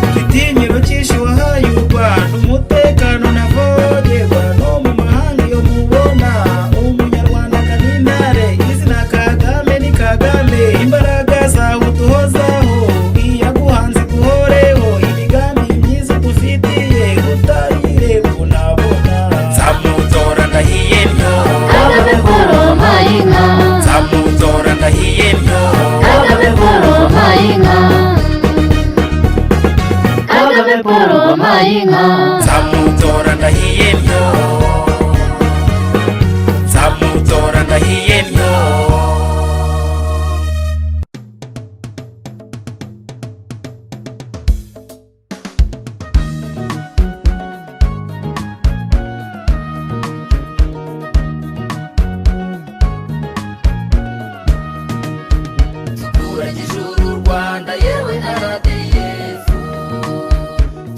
Igitinyiro cyinshi wahaye u Rwanda, umutekano ntavogerwa no mu mahanga iyo mubona, umunyarwanda kanintare, izina Kagame ni Kagame, imbaraga zawe uduhozaho, iyaguhanze guhoreho, imigambi myiza dufitiye utayireba unabona. nzamutora ndahiye ntyo. Kagame Paul Mahinga, nzamutora ndahiye ntyo. Kagame Paul Mahinga, Kagame Paul Mahinga, nzamutora ndahiye ntyo. nzamutora ndahiye ntyo. tukuragije uru Rwanda yewe RDF,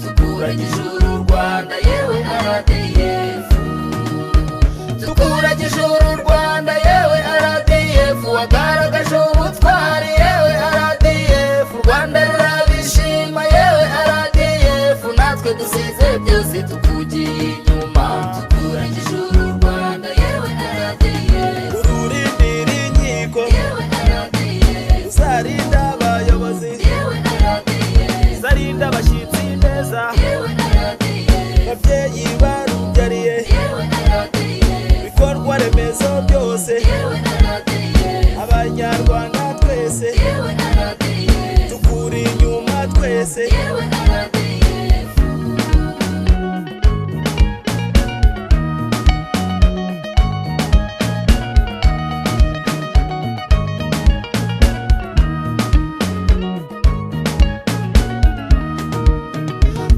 tukuragije uru Rwanda yewe RDF, tukuragije uru Rwanda yewe RDF, wagaragaje ubutwari yewe RDF, u Rwanda rurabishima yewe RDF, natwe dusize byose tukugiye inyuma, tukuragije uru Rwanda yewe RDF, Ururindira inkiko, yewe RDF, uzarinda abayobozi, yewe RDF, uzarinda abashyitsi neza, yewe RDF, babyeyi barubyariye, yewe RDF, ibikorwa remezo byose, yewe RDF, abanyarwanda twese, yewe RDF, tukuri inyuma twese. yewe RDF.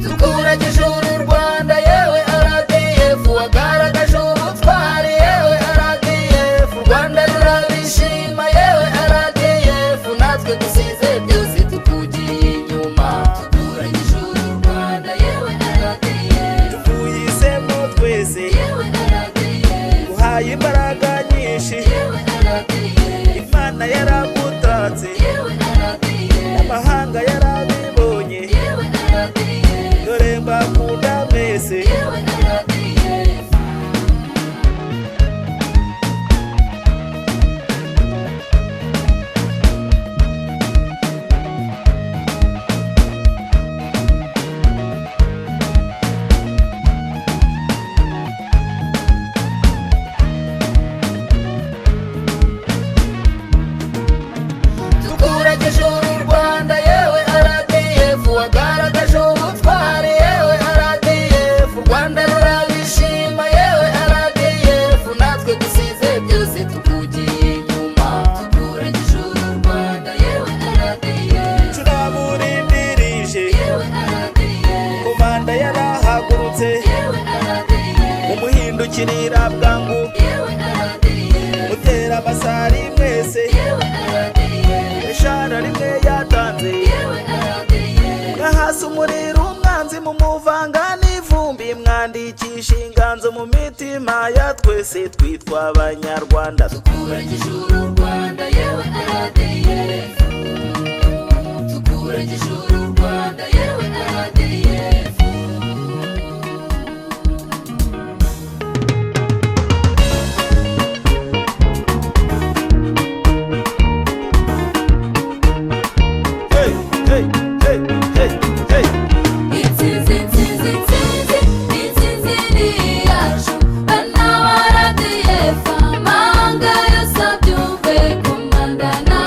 tukuragije uru Rwanda yewe RDF, wagaragaje ubutwari yewe RDF, u Rwanda rurabishima yewe RDF, natwe dusize byose tukugiye inyuma, tukuragije uru Rwanda yewe RDF, Tukuhisemo twese, yewe RDF, uhaye imbaraga nyinshi, yewe RDF, Imana yaragutatse, yewe RDF, amahanga yarabibonye, yewe RDF, dore mbakunda mwese. yewe RDF. tukuragije uru Rwanda yewe RDF, wagaragaje ubutwari yewe RDF, u Rwanda rurabishima yewe RDF, natwe dusize byose tukugiye inyuma, tukuragije uru Rwanda yewe RDF, Turaburindirije, yewe RDF, komanda yarahagurutse, yewe RDF, umuhindukirira bwangu, yewe RDF, mutera amasari mwese, yewe RDF, eshara rimwe yatanze, yewe RDF, mwahasa umuriro umwanzi mumuvanga n'ivumbi, mwandikisha inganzo mu mitima ya twese, twitwa abanyarwanda. tukuragije uru Rwanda yewe RDF, tukuragije uru Rwanda yewe RDF. Hey, hey, hey, hey, hey. Intsinzi, intsinzi, intsinzi, intsinzi ni iyacu, bana ba RDF, amahanga yose abyumve, komanda na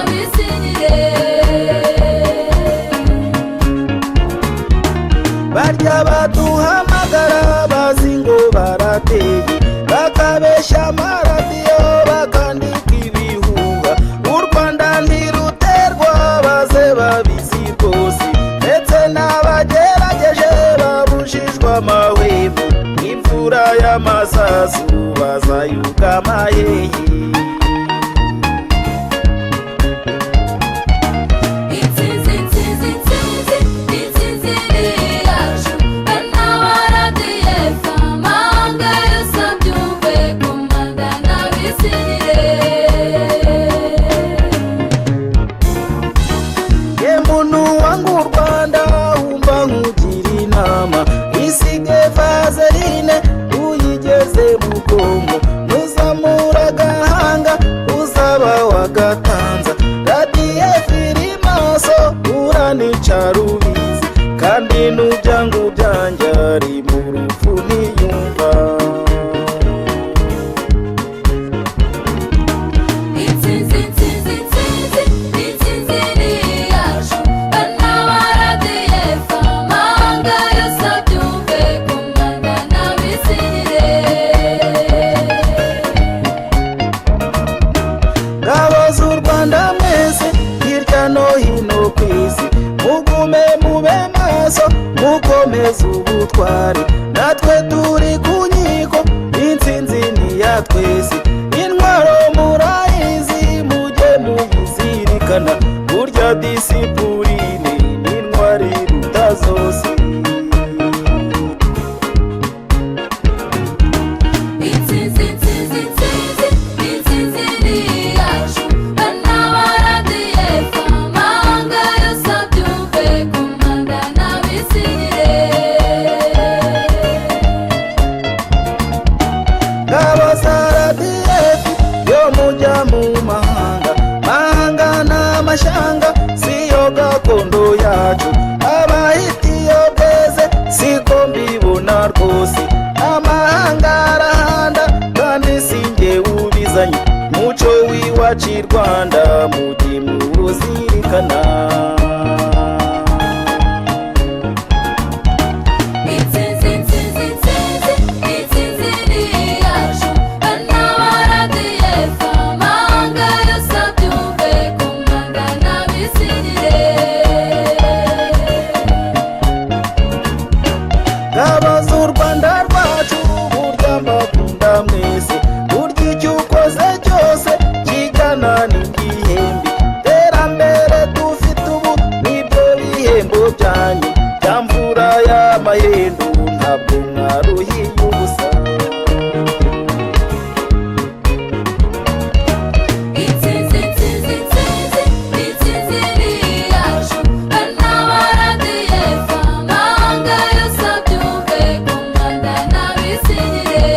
mukomeze ubutwari natwe turi ku nkiko intsinzi ni iya twese intwaro murayizi mujye muyizirikana burya disipurine n'intwari ruta zose amashanga siyo gakondo yacu abahitiyo bweze siko mbibona rwose amahanga arahanda kandi sinjye ubizanye muco w'iwacu i Rwanda mujye muwuzirikana Mayendo ntabwo mwaruhiye ubusa intsinzi ni iyacu n'abaradiye amahanga yose abyumve ku Rwanda n'abisigire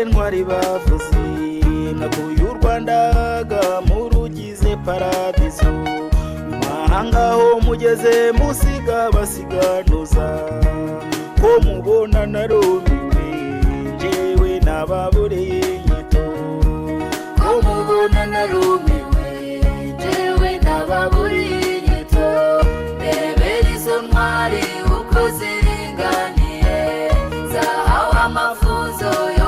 ntwari bavuze nakuye u Rwanda murugize paradiso mahanga ho mugeze musiga basiganuza ko mubona narumiwe jewe nababureye nyito ko mubona narumiwe jewe nababureye nyito rebera izo ntwari uko ziringaniye zahawe amafuzo yo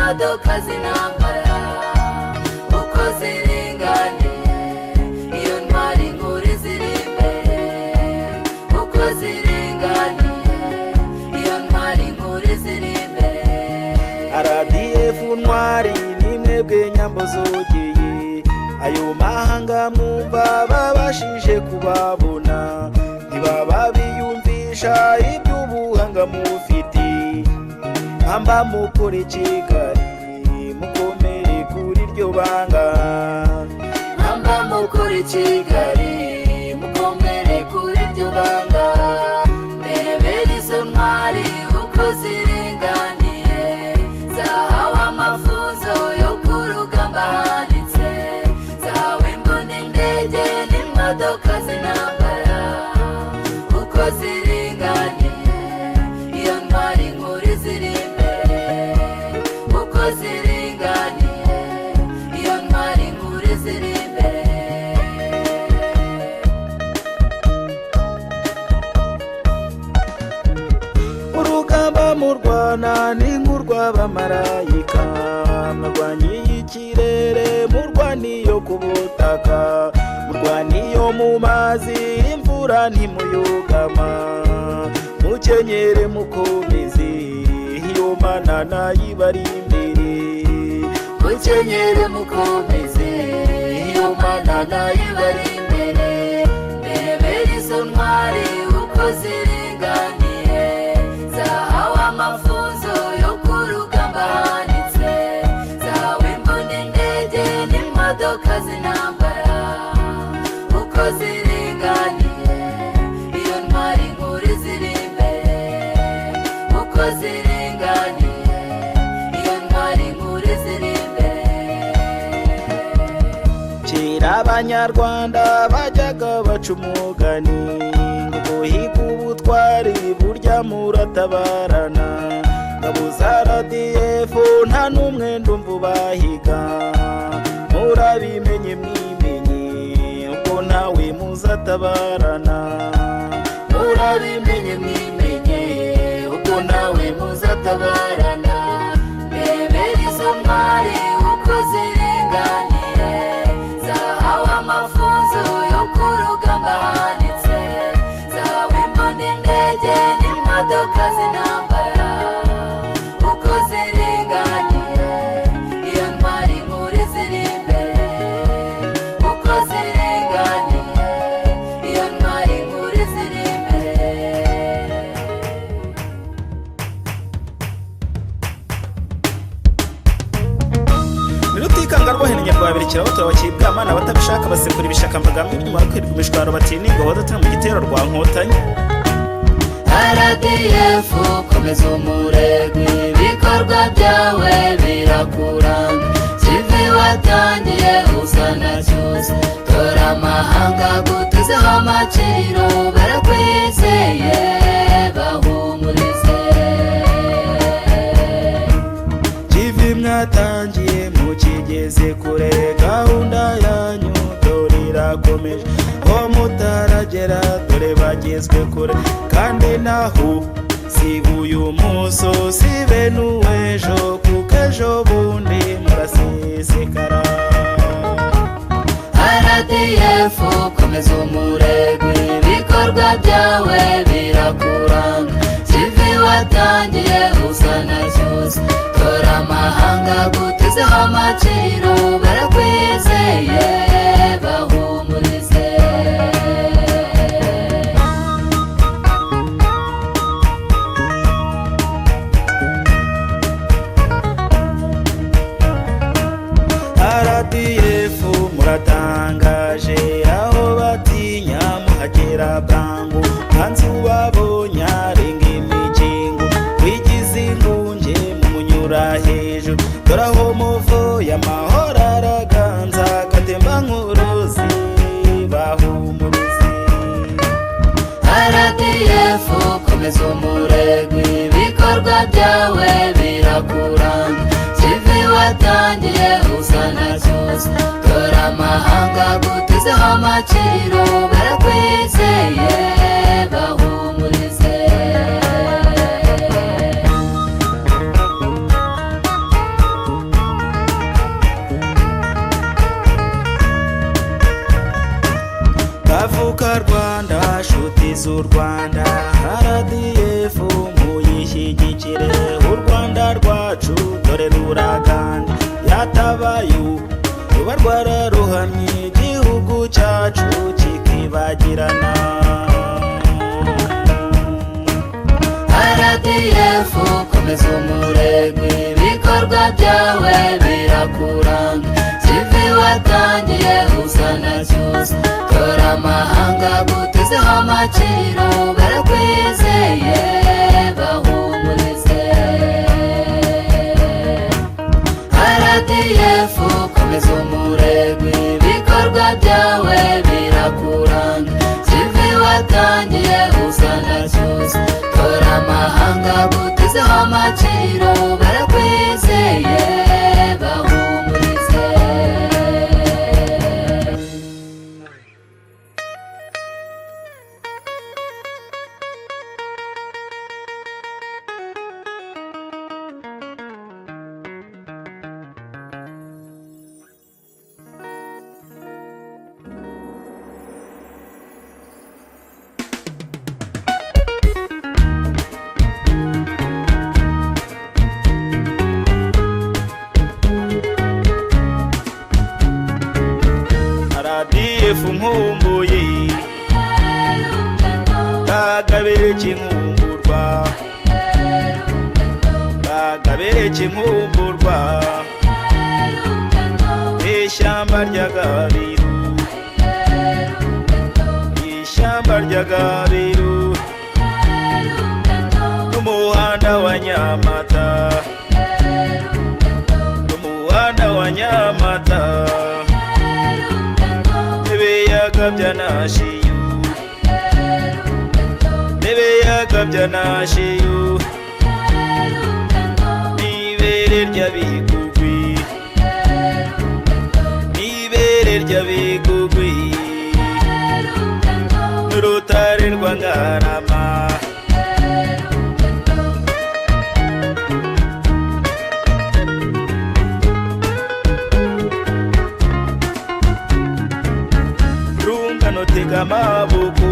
imodoka z'intambara uko ziringaniye iyo ntwari nkuru ziri imbere uko ziringaniye iyo ntwari nkuru ziri imbere RDF ntwari nimwebwe nyambo zogeye ayo mahanga mwumva babashije kubabona ntibaba biyumvisha iby'ubuhanga mufite amba mukore Kigali mukomere kuri ryo banga amba mukore Kigali mukomere kuri ryo banga rebera izo ntwari uko ziringaniye zahawe amafuzo yo ku rugamba handitse zahawe imbunda indege n'imodoka z'intambara uko ziringaniye iyo ntwari nkuru ziri ziringaniye iyo ntwari nkuru ziri imbere urugamba mu Rwanda ni nk'urw'abamarayika murwanyi y'ikirere murwaniyo ku butaka murwaniyo mu mazi imvura ntimuyugama mukenyere mukomeze iyo mana nayibari mukenyere mukomeze iyo mana nayibari imbere rebera izo ntwari uko ziringaniye zahawe amafuzo yo ku rugamba handitse zahawe imbunda indege n'imodoka z'intambara uko ziringaniye iyo ntwari nkuru kera abanyarwanda bajyaga baca umugani ngo guhiga ubutwari burya muratabarana, ngabuza RDF nta n'umwe ndumva ubahiga, murabimenye mwimenye uko ntawe muzatabarana, murabimenye mwimenye uko ntawe muzatabarana. rebera izo ntwari uko ziringaniye, zahawe amafunzo yo ku rugamba hanitse, zahawe imbunda indege n'imodoka z'intambara, uko ziringaniye iyo ntwari nkuru ziri imbere, uko ziringaniye iyo ntwari nkuru ziri imbere. Rutikanga rwohenye rwabirikira aho turabakibwa amana batabishaka basekura ibishaka mbagamwe ibyuma kwirirwa imishwaro batininga wadatera mu gitero rwa nkotanyi. RDF komeza umurego, ibikorwa byawe birakuranga, kivi watangiye usa na cyose, tora amahanga gutezeho amaciro, barakwizeye bahumurize. Kivi mwatangiye mukigeze kure, gahunda yanyu dore irakomeje, ho mutaragera dore bagezwe kure, kandi naho si uyu muso sibe n'uwejo, kuko ejo bundi murasesekara. RDF komeza umurego, ibikorwa byawe birakuranga, kivi watangiye usa na cyose, tora amahanga gutezeho amaciro, barakwizeye bahumurize. RDF muratangaje, aho batinya muhagera bwangu, hanze ubabonye arenga imikingo, wigize ingunge mumunyura hejuru, dore aho muvuye amahoro araganza, katemba nk'uruzi bahumurize. RDF komeza umurego, ibikorwa byawe birakuranga, kivi watangiye usa na cyose, tora amahanga gutezeho amaciro, barakwizeye bahumurize. bavuka Rwanda nshuti z'u Rwanda, RDF muyishyigikire, u Rwanda rwacu dore ruraganje, yatabaye ruba rwararuhamye, igihugu cyacu kikibagirana. RDF komeza umurego, ibikorwa byawe birakuranga, kivi watangiye usa na cyose, tora amahanga gutezeho amaciro, barakwizeye bahumurize. RDF komeza umurego, ibikorwa byawe birakuranga, kivi watangiye usa na cyose, tora amahanga gutezeho amaciro, barakwizeye bahumurize. RDF nkumbuye, Kagabire kinkumburwa, Kagabire kinkumburwa, ishyamba rya Gabiru, ishyamba rya Gabiru, n'umuhanda wa Nyamata, n'umuhanda wa Nyamata, yagabya nashiyu ntebe yagabya nashiyu n'ibere ry'abigugwi n'ibere ry'abigugwi n'urutare rwa Ngarama rungano tega amaboko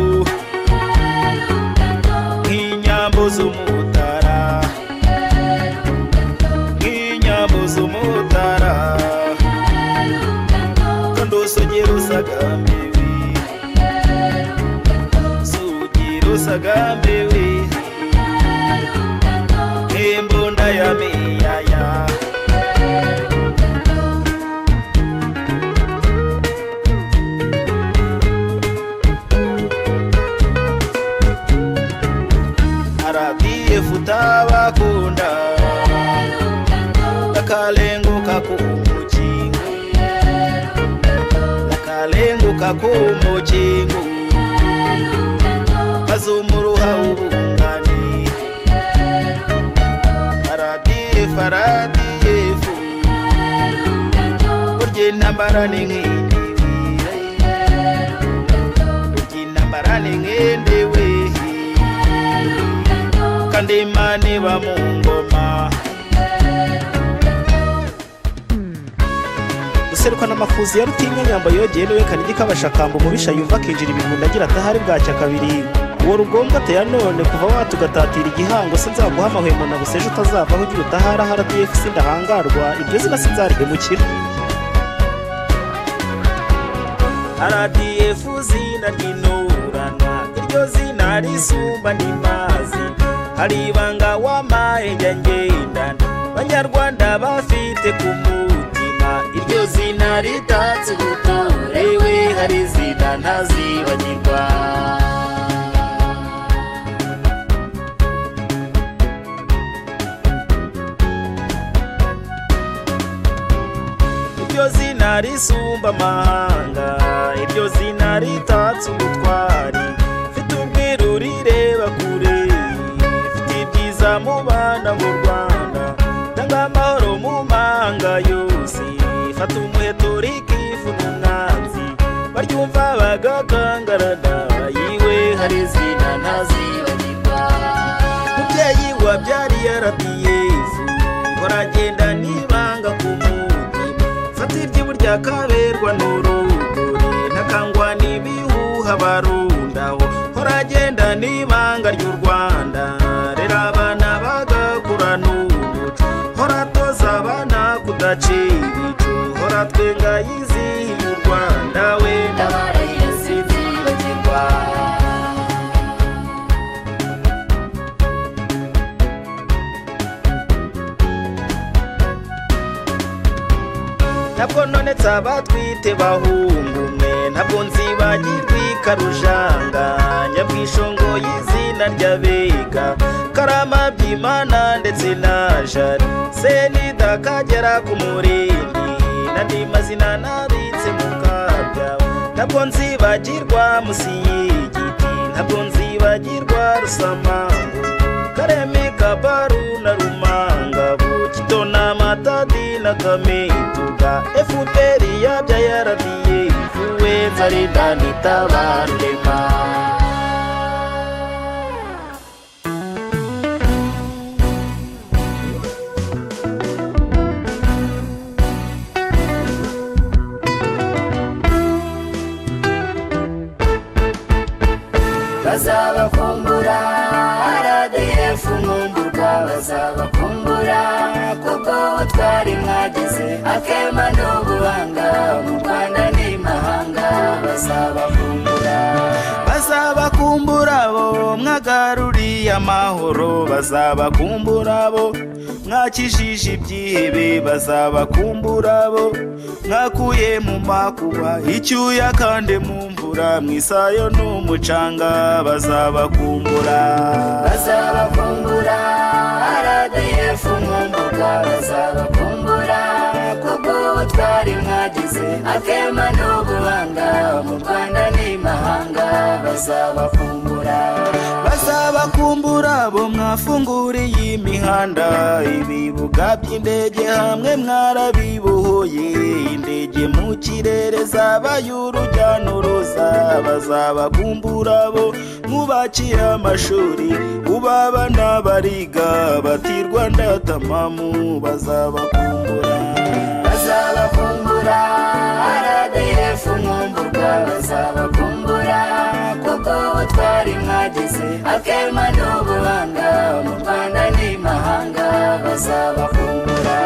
nk'inyambo z'umutara nk'inyambo z'umutara kandi usogera usagambiwe sugira usagambiwe nk'imbunda ya miyaya RDF utabakunda nakalenguka kumukingo nakalenguka kumukingo azumuruha ubungani RDF burya intambara ni nk'indiwe burya intambara ni nk'indiwe kandi Imana iba mu ngoma guserukana amakuzi ya Rutinya nyamba yogeye niwe Kanigi kabashakambo mubisha yumva kinjira ibigunda agira atahari bwacya kabiri uwo rugombwa ateye none kuva watugatatira igihango sinzaguha amahwemo na buseje utazavaho ugira utahara RDF sindahangarwa ibyo zina sinzarihemukira RDF zina ry'inturana iryo zina risumba n'imazi hari ibanga wamaye njya ngendana Banyarwanda bafite ku mutima iryo zina ritatse ubutore we hari izina ntazibagirwa iryo zina risumba amahanga iryo zina ritatse ubutwari mfite ubwiru rireba kure mubana mu Rwanda tanga amahoro mu mahanga yose fata umuheto rikifu n'umwanzi baryumva bagakangarana yiwe hari izina ntazibagirwa mubyeyi wabyariye RDF horagenda nibanga ku mutima fata iby'iburya kaberwa n'urugori ntakangwa n'ibihuha barundaho horagenda nibanga ry'u Rwanda abana bagakura n'umuco horatoza abana kudacibico horatwenga yizihiye u Rwanda we ndabarahiye sinzibagirwa ntabwo nonetse abatwite bahungu mwe ntabwo nzibagirwa ikarujanga nyabwishongo y'izina ry'abega Karama by'Imana ndetse na Jari Senida kagera ku murindi nandi mazina nabitse mu kabyawe ntabwo nzibagirwa musi y'igiti ntabwo nzibagirwa Rusamango Kareme Kabaru na Rumangabo Kitona Matadi na Kamituga FPR yabyaye RDF we Nzaridani Tabarema bazabakumbura RDF nkumburwa bazabakumbura kuko utwari mwagize akema n'ubuhanga mu Rwanda n'imahanga bazabakumbura bo mwagaruriye amahoro bazabakumbura bo mwakishije ibyihebe bazabakumbura bo mwakuye mu makuba icyuya kandi mu mvura mwisayo n'umucanga bazabakumbura RDF nkumburwa bazabakumbura kuko utwari mwagize akema n'ubuhanga mu Rwanda bazabakumbura bo mwafunguriye imihanda ibibuga by'indege hamwe mwarabibohoye indege mu kirere zabaye urujya n'uruza bazabakumbura bo mwubakiye amashuri ubu abana bariga batirwa ndatamamu bazabakumbura RDF mwumburwa bazabakumbura kuko ubutwari mwagize akema n'ubuhanga mu Rwanda n'imahanga bazabakumbura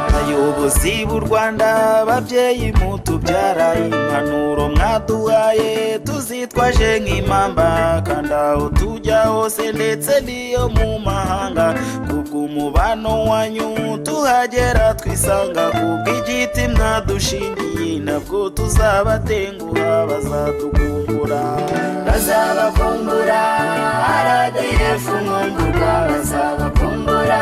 abayobozi b'u Rwanda babyeyi mutubyara impanuro mwaduhaye tuzitwaje nk'impamba kandi aho tujya hose ndetse n'iyo mu mahanga kubw'umubano wanyu tuhagera twisanga kubw'igiti mwadushingiye nabwo tuzabatenguha bazadukumbura RDF mwumburwa bazabakumbura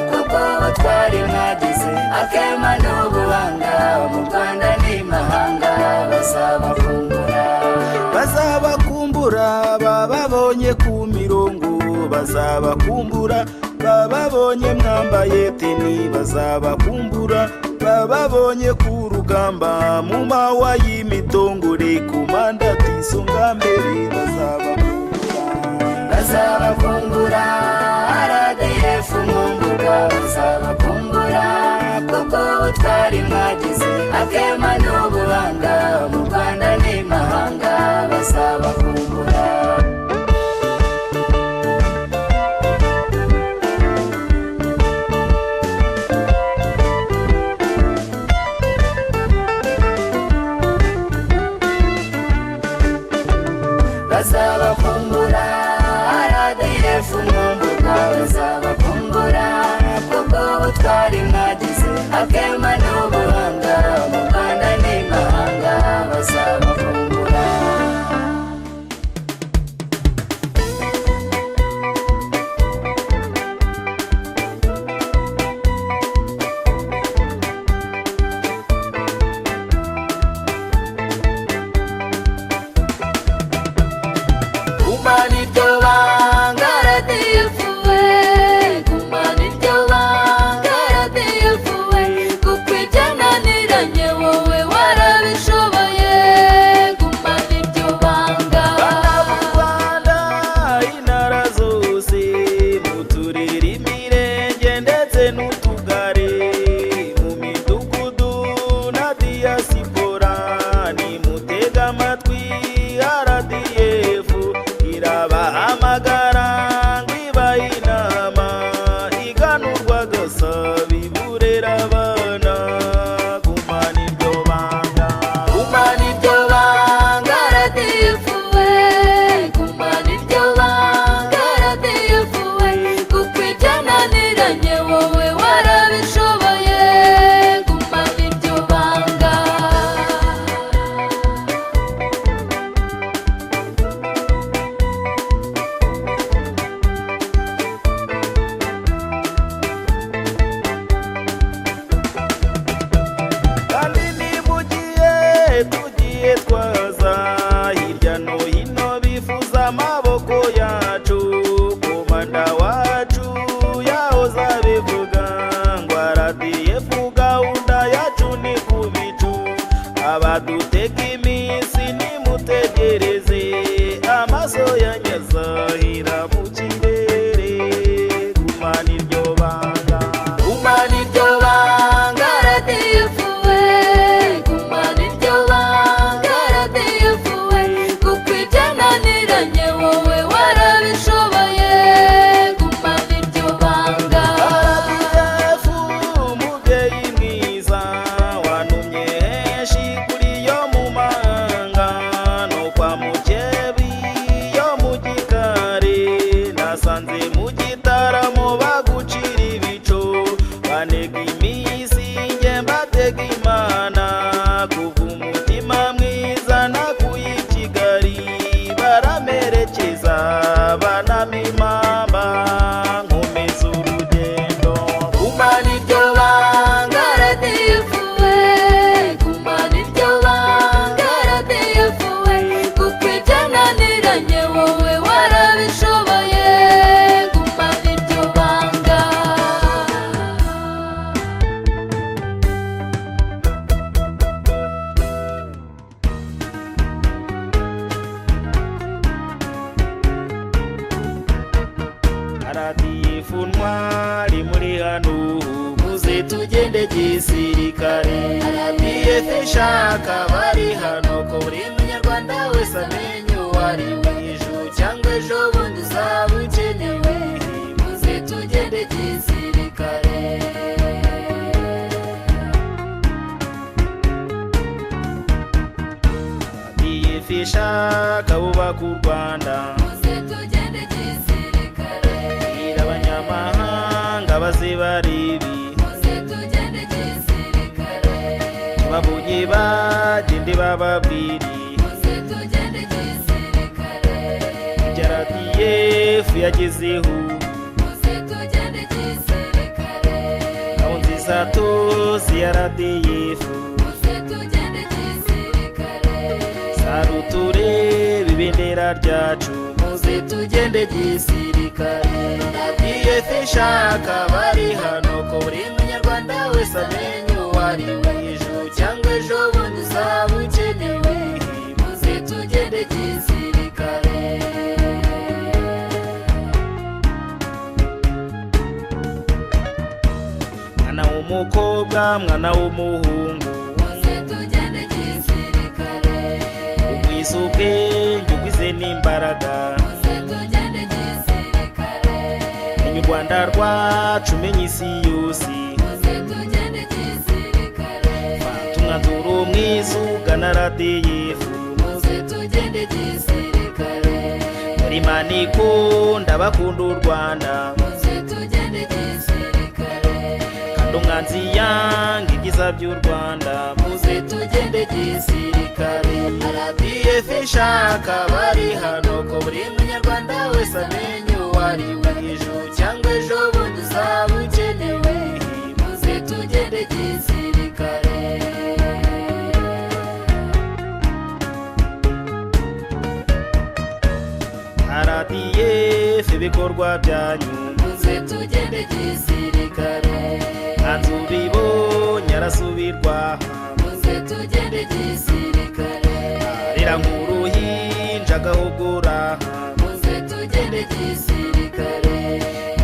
kuko ubutwari mwagize akema n'ubuhanga mu Rwanda n'imahanga bazabakumbura bababonye ku mirongo bazabakumbura bababonye mwambaye teni bazabakumbura bababonye ku rugamba mu mawa y'imitongore ku mandati isonga mbere bazabakumbura RDF mwumburwa bazabakumbura kuko ubutwari mwagize akema n'ubuhanga mu Rwanda n'imahanga bazabakumbura RDF mwumburwa bazabakumbura kuko ubutwari mwagize akema n'ubuhanga mu Rwanda n'imahanga bazabakumbura abadutega iminsi nimutegereze amaso yanyazahira mu kirere gumana iryo banga RDF gumana iryo banga RDF kuko ibyananiranye wowe warabishoboye gumana iryo banga RDF umubyeyi mwiza wanumye henshi kuri yo mu mahanga no kwa mukebi yo mu gikari nasanze ishaka bari hano ko buri munyarwanda wese amenye uwo ari we ejo cyangwa ejo bundi uzaba ukenewe muze tugende gisirikare ishaka bubaka u Rwanda muze tugende gisirikare abanyamahanga baze baribi muze tugende gisirikare babonye bagende bababwiri muze tugende gisirikare RDF yagezeho muze tugende gisirikare aho nziza tuzi RDF muze tugende gisirikare saruture bibendera ryacu muze tugende gisirikare RDF ishaka bari hano ko buri munyarwanda wese amenye uwo ari we ejo cyangwa ejo bundi uzaba ukenewe muze tugende gisirikare mwana w'umukobwa mwana w'umuhungu muze tugende gisirikare ugwiza ubwenge ugwize n'imbaraga muze tugende gisirikare menya u Rwanda rwacu menya isi yose muze tugende gisirikare fata umwanzuro mwiza ugana RDF muze tugende gisirikare muri maniko ndabakunda u Rwanda muze tugende gisirikare kandi umwanzi yanga ibyiza by'u Rwanda muze tugende gisirikare RDF ishaka bari hano ko buri munyarwanda wese amenye uwo ari we ejo cyangwa ejo bundi uzaba ukenewe muze tugende gisirikare RDF ibikorwa byanyu muze tugende gisirikare hanze ubibonye arasubirwa muze tugende gisirikare arira nk'uruhinja agahogora muze tugende gisirikare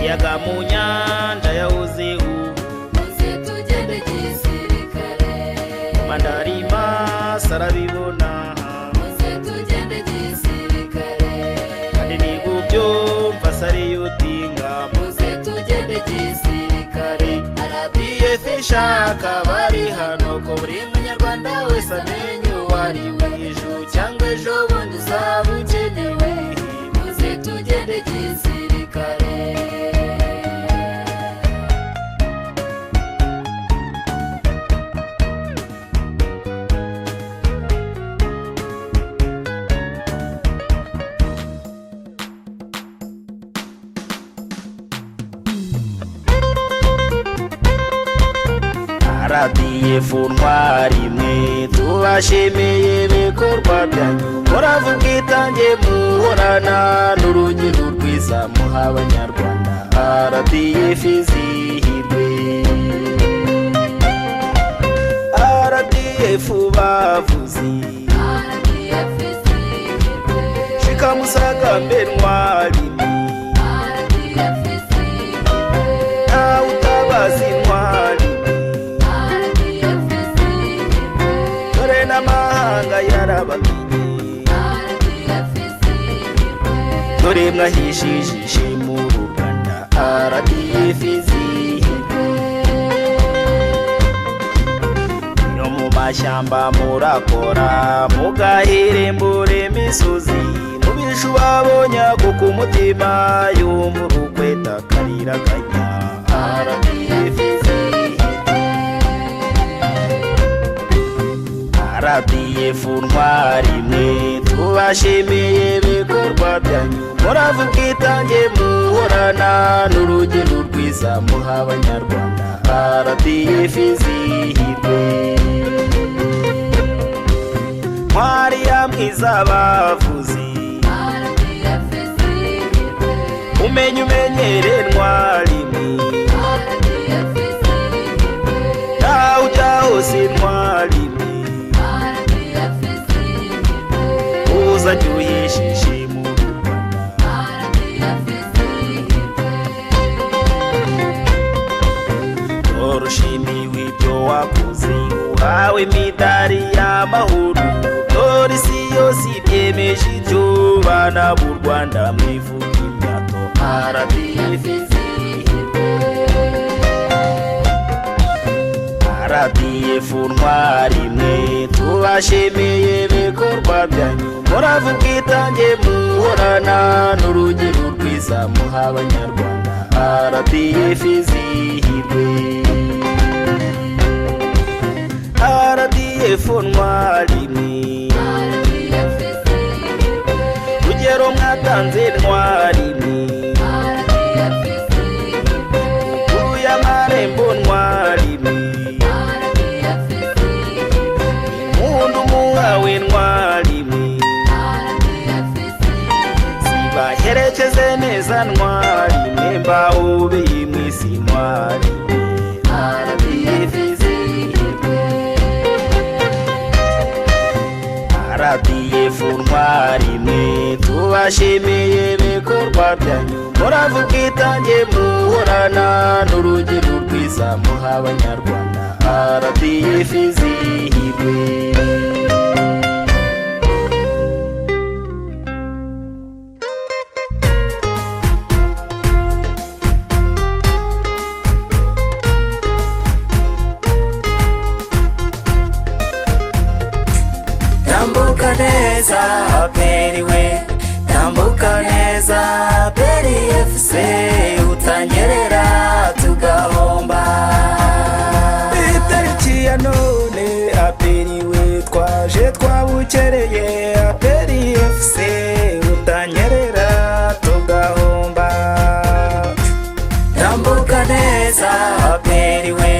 iyaga mu nyanja yahozeho muze tugende gisirikare mandarima sarabibona muze tugende gisirikare kandi niba ubyumva sariyutinga muze tugende gisirikare RDF ishaka bari hano ko buri munyarwanda wese amenye uwo ari we ejo cyangwa ejo bundi uzaba ukenewe muze tugende gisirikare RDF ntwari mwe tubashimiye ibikorwa byanyu muravuga ubwitange muhorana n'urugero rwiza muha abanyarwanda RDF izihirwe RDF bavuzi RDF izihirwe shikamusagambe ntwari RDF izihirwe ntawe utabaza intwari RDF izihirwe dore n'amahanga yarabamenye RDF izihirwe dore mwahishije ishema u Rwanda RDF izihirwe no mu mashyamba murakora mugahirimbura imisozi mubishu babonye kuko umutima y'umurukweta karira kanya RDF RDF ntwari mwe tubashimiye ibikorwa byanyu muravuga ubwitange muhorana n'urugero rwiza muha abanyarwanda RDF izihirwe ntwari ya mwiza bavuzi RDF izihirwe umenye umenyere ntwari mwe RDF izihirwe nawe ujya hose ntwari mwe RDF izihirwe uza jya uhesheje mu Rwanda RDF izihirwe urushimiwe ibyo wakoze uhawe imidari n'amahoro dore isi yose ibyemeje ibyo bana b'u Rwanda mwivuga imyato RDF RDF ntwari mwe tubashimiye ibikorwa byanyu muravuga itange muhorana n'urugero rwiza muha abanyarwanda RDF izihirwe RDF ntwari mwe rugero mwatanze ntwari mwe uruye amarembo ntwari mwe impundu muhawe ntwari mwe zibaherekeze neza ntwari mwe mbahobeye mwisi ntwari mwe RDF RDF ntwari mwe tubashimiye ibikorwa byanyu muravuga itange muhorana n'urugero rwiza muha abanyarwanda RDF izihirwe tambuka neza periwe tambuka neza peri FC utanyerera tugahomba itariki ya none aperiwe twaje twabukereye aperi FC utanyerera tugahomba tambuka neza periwe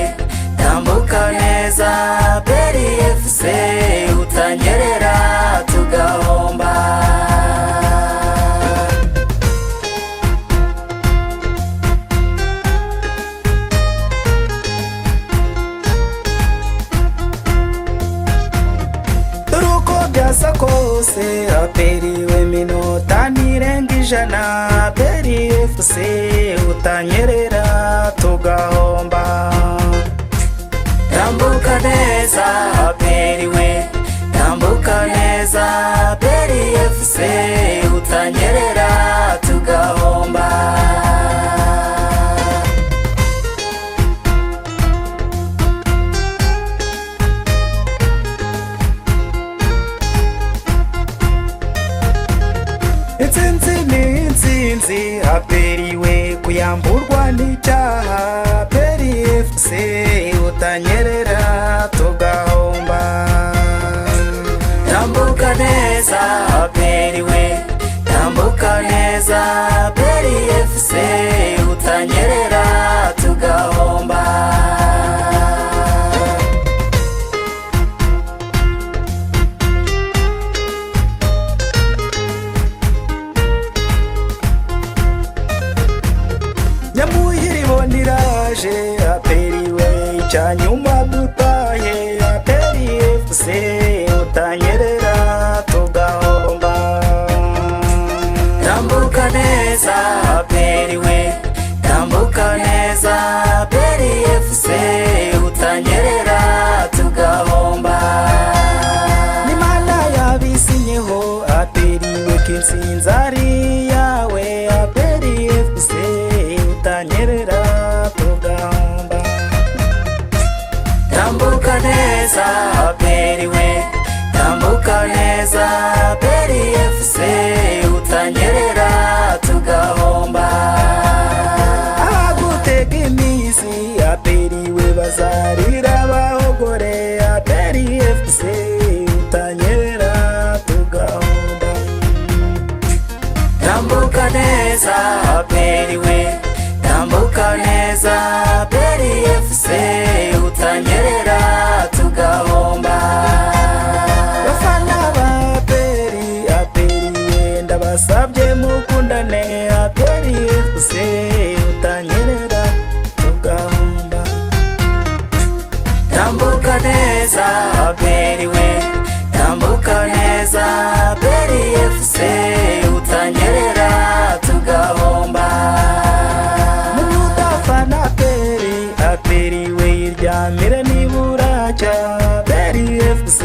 tambuka neza peri FC utanyerera tugahomba uko byasa kose aperiwe minota ntirenga ijana aperi FC utanyerera tugahomba tambuka neza periwe tambuka neza peri FC utanyerera tugahomba intsinzi ni intsinzi aperiwe kuyamburwa n'icyaha aperi FC utanyerera tugahomba tambuka neza periwe tambuka neza peri FC utanyerera tugahomba nyamuhira ibondiraje aperiwe icyanyuma dutahe aperi FC utanyerera tugahomba tambuka neza periwe tambuka neza peri FC utanyerera tugahomba n'imana yabisinyeho aperiwe k'intsinzi ari yawe aperi FC utanyerera tugahomba tambuka neza periwe tambuka neza peri FC utanyerera tugahomba abagutega iminsi aperiwe bazarira bahogore aperi FC utanyerera tugahomba tambuka neza periwe tambuka neza peri FC utanyerera tugahomba bafana ba aperiwe ndabasabye mukundane aperi FC utanyerera tugahomba tambuka neza periwe tambuka neza peri FC utanyerera tugahomba mudafana aperiwe iryamire nibura cya aperi FC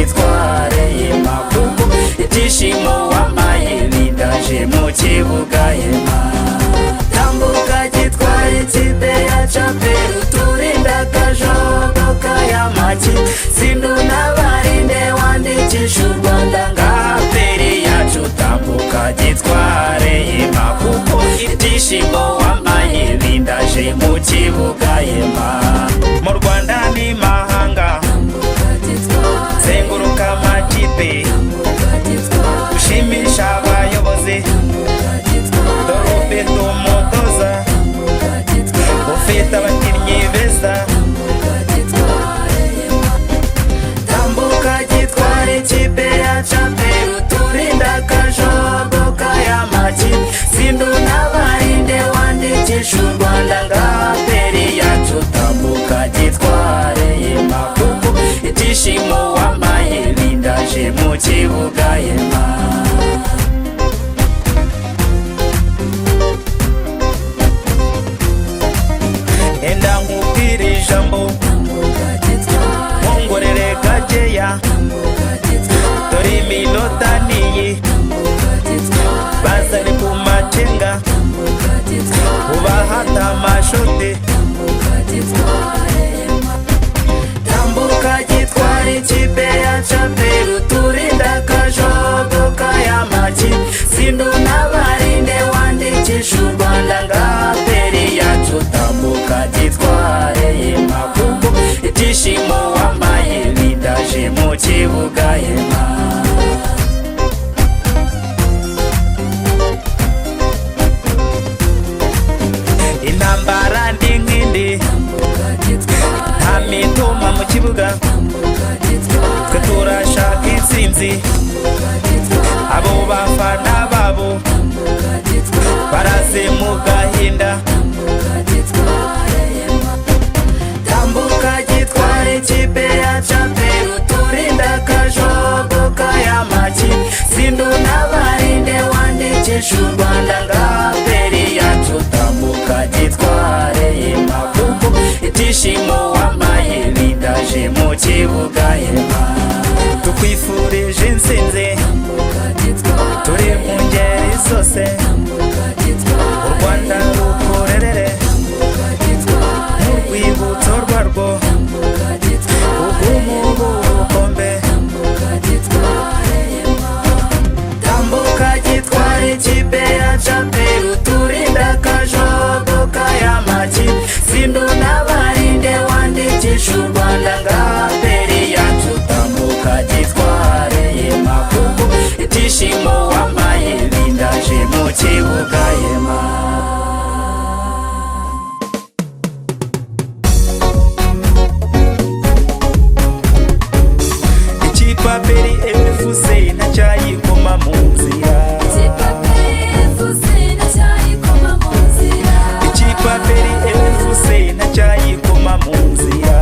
gitware yema kuko ibyishimo wamaye bindaje mu kibuga yema. Tambuka gitware ikipe ya caperi uturinde akajogo k'ayamaki sindunabarinde wandikisha u Rwanda ngaha peri yacu. Tambuka gitware yema kuko ibyishimo wamaye bindaje mu kibuga yema. Mu Rwanda n'imahanga zenguruka amakipe ushimisha abayobozi dore umutoza ufite abakinnyi beza. Tambuka gitware ikipe ya caperi uturinde akajogo k'ayamaki sindunabarinde wandikisha u Rwanda ngaha peri yacu. Tambuka gitware yema kuko ibyishimo wamaye bindaje mu kibuga yema. Enda nkubwire ijambo nkongorere gakeya dore iminota niyi bazari ku macenga ubahata amashote. Tambuka gitware ikipe ya caperi uturinde akajogo k'ayamaki sindunabarinde wandikisha u Rwanda ngaha peri yacu. Tambuka gitware yema kuko ibyishimo wamaye bindaje mu kibuga yema. Intambara ndi nk'indi nta mitoma mu kibuga twe turashaka intsinzi. Abo bafana babo baraze mu gahinda. Tambuka gitware ikipe ya caperi uturinde akajogo k'ayamaki sindunabarinde wandikisha u Rwanda ngaha peri yacu. Tambuka gitware yema kuko ibyishimo wamaye bindaje mu kibuga yema. Tukwifurije intsinzi turi mu ngeri zose u Rwanda rukorerere n'urwibutso rwarwo ubw'umubu ubukombe. Tambuka gitware ikipe ya caperi uturinde akajogo k'ayamaki sindunabarinde wandikisha u Rwanda ngaha peri yacu. Tambuka gitware yema kuko ibyishimo wamaye bindaje mu kibuga yema. Ikipe peri FC ntacyayikoma mu nzira. Ikipe peri FC ntacyayikoma mu nzira.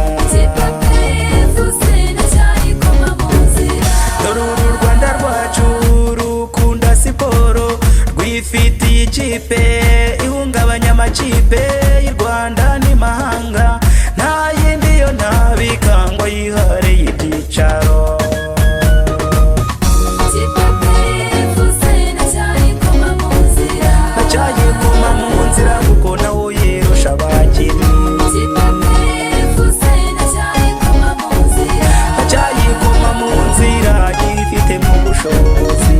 Dore uru Rwanda rwacu rukunda siporo rwifitiye ikipe ihungabanya amakipe y'u Rwanda n'imahanga. Nta yindi yo ntabika ngo yihareye ibyicaro. Ntacyayikoma mu nzira kuko nawo yerusha abakinnyi. Ntacyayikoma mu nzira gifite mu bushobozi.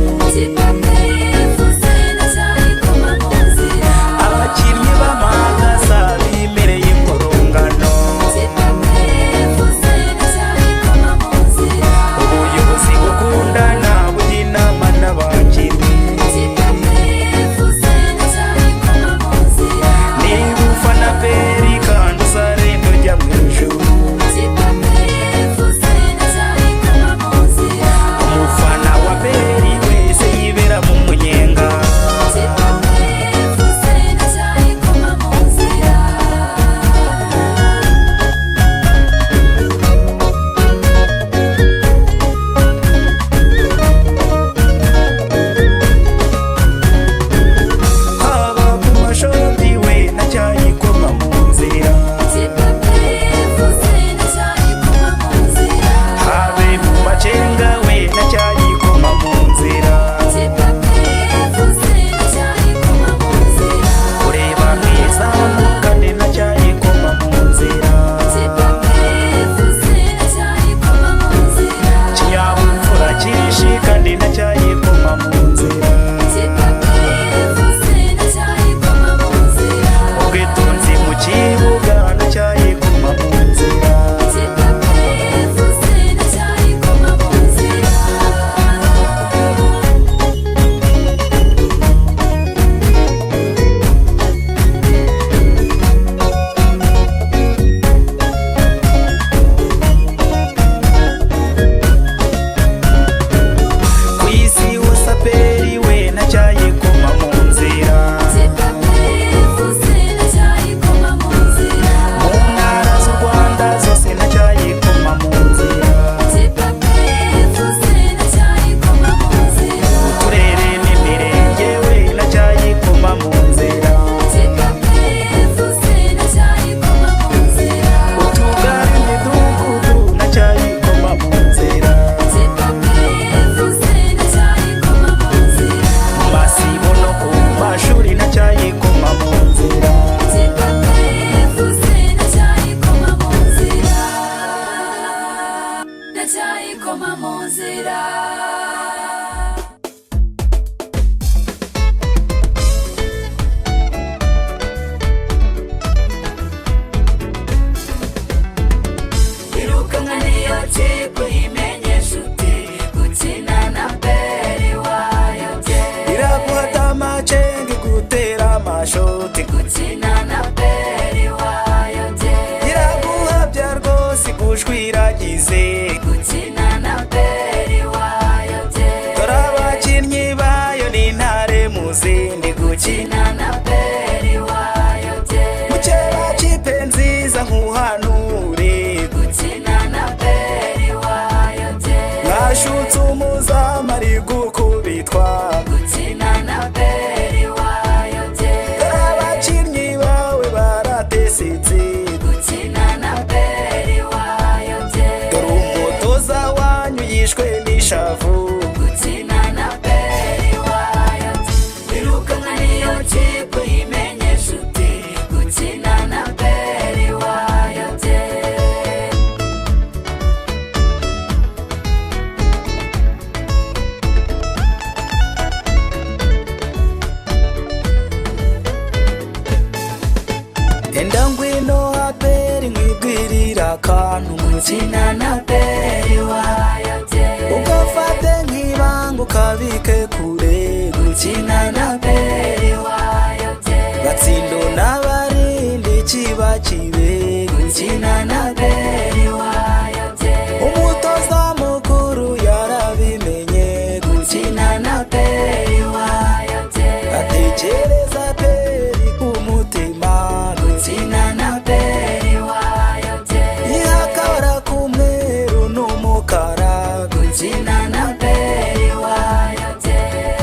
enda ngwino aperi mwibwirira akantu gukina na peri wayobye ugafate nk'ibanga ukabike kure gukina na peri wayobye gatsindo n'abarindi kiba kibe gukina na peri wayobye umutoza mukuru yarabimenye gukina na peri wayobye atekereza peri ku mutima gukina na peri wayobye ihakabara k'umweru n'umukara gukina na peri wayobye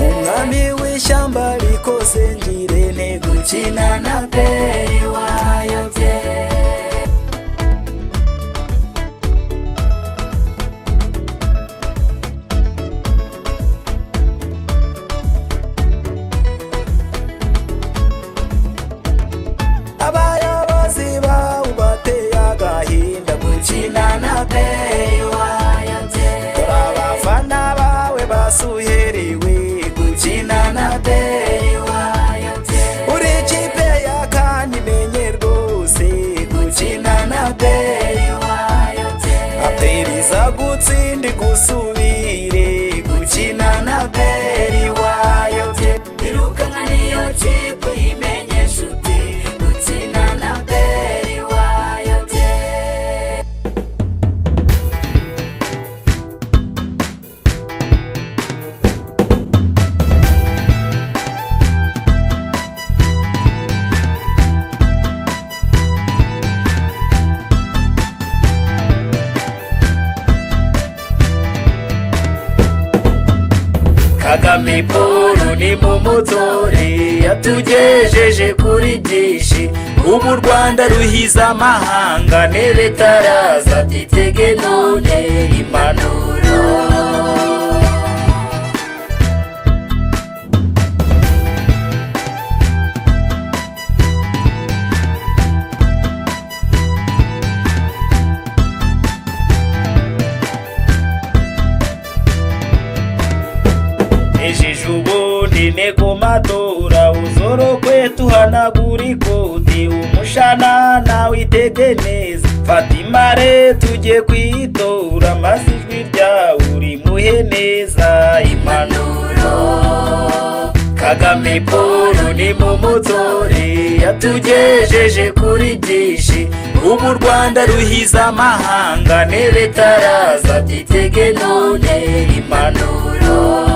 umwami w'ishyamba rikose ngirente gukina na peri wayobye abayobozi bawe bateye agahinda gukina na peri wayobye abafana bawe basuherewe gukina na peri wayobye uri ikipe ya kandi menye rwose gukina na peri wayobye aperiza gutsindi gusubire gukina na peri wayobye irukanka niyo kipe imenyesha uti gukina na peri wayobye Kagame Paul ni mumutore yatugejeje kuri byinshi ubu u Rwanda ruhiza amahanga nebe taraza byitege none impanuro ejeje ubundi nego matora uzoro kwetu hanagura ikoti umushanana witege neza Fatimare tujye kwitora maze ijwi ryawe urimuhe neza impanuro Kagame Paul ni mumutore yatugejeje kuri byinshi ubu u Rwanda ruhiza amahanga nebe taraza byitege none impanuro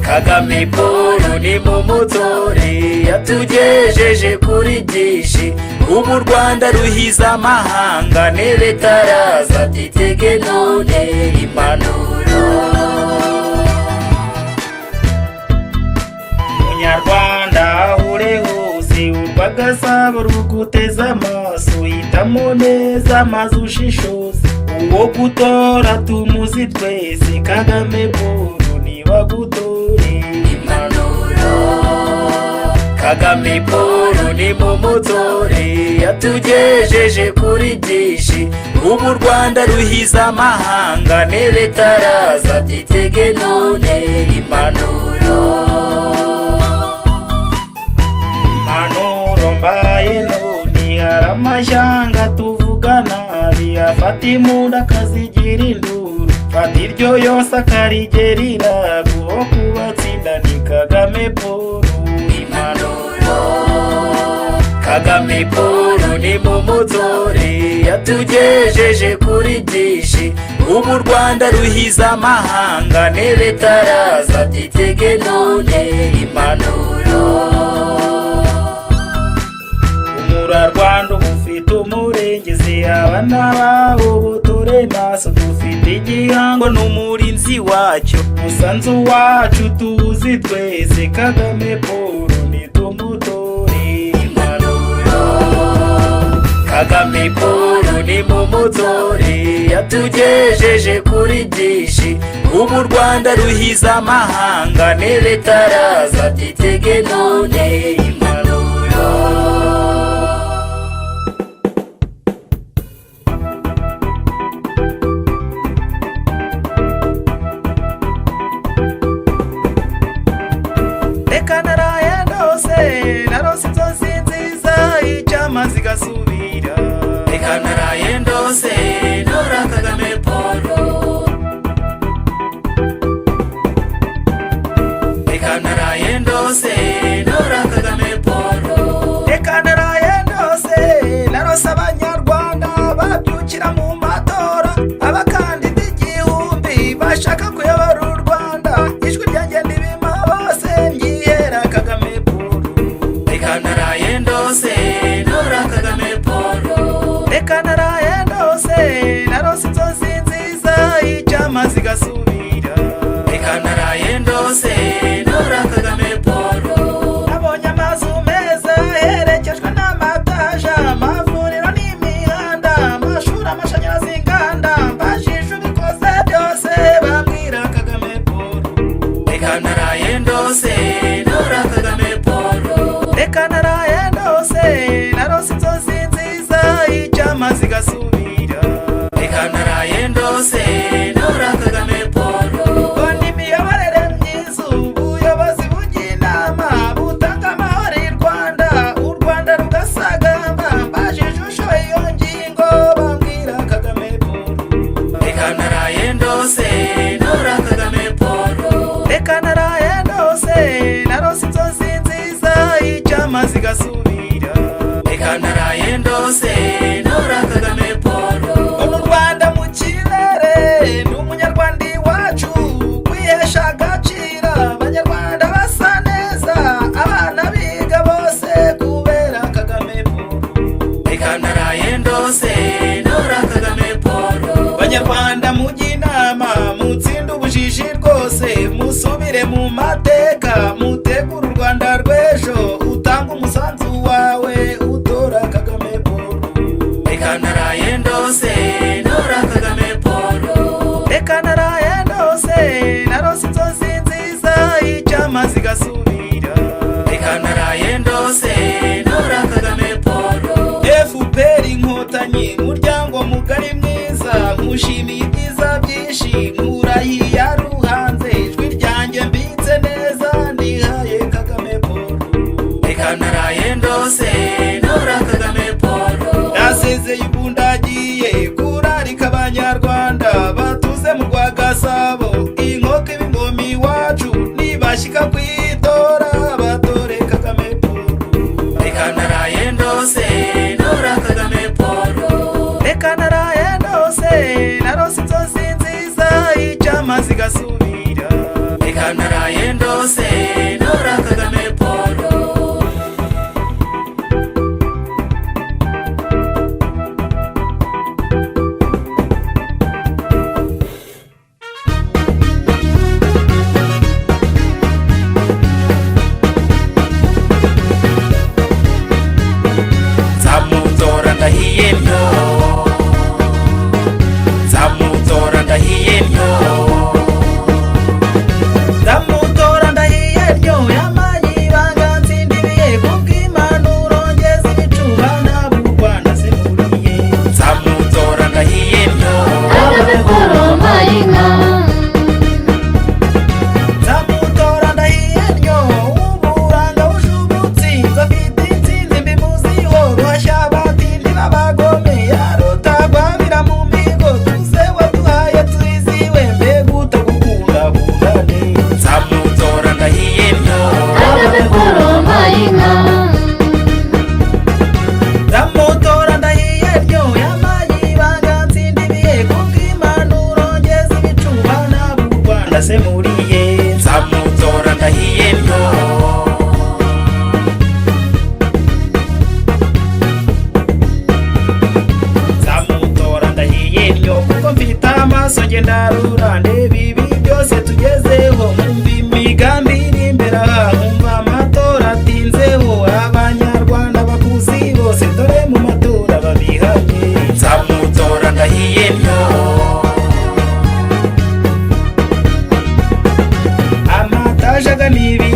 Kagame Paul ni mumutore yatugejeje kuri byinshi ubu u Rwanda ruhiza amahanga nebe taraza byitege none impanuro Munyarwanda ure hose urwagasabo ruguteza amaso hitamo neza maze ushishoze uwo gutora tumuzi twese Kagame Paul niba gutore impanuro Kagame Paul ni mumutore yatugejeje kuri byinshi ubu u Rwanda ruhiza amahanga nebe taraza byitege none impanuro impanuro mbaye none hari amashyanga tuvuga nabi afata imunda akazigira induru fata iryo yose akarigerira guho kubatsinda ni Kagame Paul impanuro Kagame Paul ni mumutore yatugejeje kuri byinshi ubu u Rwanda ruhiza amahanga nebe taraza byitege none impanuro Umurarwanda ufite umurengezi abana babo butore maso dufite igihango n'umurinzi wacyo musanzu wacu tuzi twese Kagame Paul ni tumutore impanuro Kagame Paul ni mumutore yatugejeje kuri byinshi ubu u Rwanda ruhiza amahanga nebe taraza byitege none impanuro reka naraye ndose narose inzozi nziza icyamaze zigasubira. reka naraye ndose ntora Kagame Paul, reka naraye ndose ntora Kagame Paul, Reka naraye ndose narose abanyarwanda babyukira mu matora, abakandida igihumbi bashaka kuyobora u Rwanda, ijwi ryanjye ndibima bose ngihera Kagame Paul. reka naraye ndose ntora Kagame Paul, Reka naraye ndose narose inzozi nziza icyama zigasubira. reka naraye ndose ntora Kagame Paul, Nabonye amazu meza aherekejwe n'amataja, amavuriro n'imihanda, amashuri, amashanyarazi, inganda, mbajije ubikoze byose bambwira Kagame Paul. reka naraye ndose ntora Kagame Paul, Reka naraye ndose narose inzozi nziza icyama zigasubira. reka naraye ndose ntora Kagame Paul, Mbona imiyoborere myiza, ubuyobozi bujya inama, butanga amahoro i Rwanda, u Rwanda rugasagamba, mbajije ushoye iyo ngingo bambwira Kagame Paul. reka naraye ndose ntora Kagame Paul, Reka naraye ndose narose inzozi nziza icyama zigasubira. reka naraye ndose ntora Kagame Paul, Mbona u Rwanda mu kirere n'umunyarwanda iwacu, kwihesha agaciro, abanyarwanda basa neza, abana biga bose kubera Kagame Paul. reka naraye ndose ntora Kagame Paul, Banyarwanda mujya inama, mutsinde ubujiji rwose, musubire mu mateka, mutegure u Rwanda rw'ejo, utanga umusanzu wawe utora Kagame Paul. reka naraye ndose ntora Kagame Paul, Reka naraye ndose narose inzozi nziza icyama zigasubira. reka naraye ndose ntora Kagame Paul, FPR inkotanyi muryango mugari mwiza, nkushimiye ibyiza byinshi, nkurahiye ruhanze, ijwi ryanjye mbitse neza ndihaye Kagame Paul. reka naraye ndose ntora Kagame Paul, Nasezeye ibundagiye kurarika abanyarwanda batuze mu rwa Gasabo, inkoko iba ingoma iwacu, nibashyika kwitora batore Kagame Paul. reka naraye ndose ntora Kagame Paul, Reka naraye ndose narose inzozi nziza icyama zigasubira. reka naraye ndose ntora Kagame Paul, nzamutora ndahiye ntyo, nzamutora ndahiye ntyo, Ndamutora ndahiye ryo yampaye ibanga ntsindiriye, kubw'impanuro ngeze ibicuba nabo u Rwanda simuriye. nzamutora ndahiye ntyo, Kagame Paul mpayinka, Ndamutora ndahiye ryo uburanga bushubutsi, nzafite intsinzi mbimuziho, ruhashya abatindi b'abagome, yarutagwabira mu migo, tuze waduhaye twiziwe, mbega utagukunda bungane. nzamutora ndahiye ntyo, Kagame Paul mpayinka, Ndamutora ndahiye ryo yampaye ibanga ntsindiriye, kubw'impanuro ngeze ibicuba nabo u Rwanda simuriye. nzamutora ndahiye ntyo, Nzamutora ndahiye ryo kuko mfite amaso nge ndarura, ndeba ibi byose tugezeho, nkumva imigambi iri imbere aha, nkumva amatora atinzeho, abanyarwanda bakuzi bose dore mu matora babihamye. nzamutora ndahiye ntyo, Amatajaga n'ibi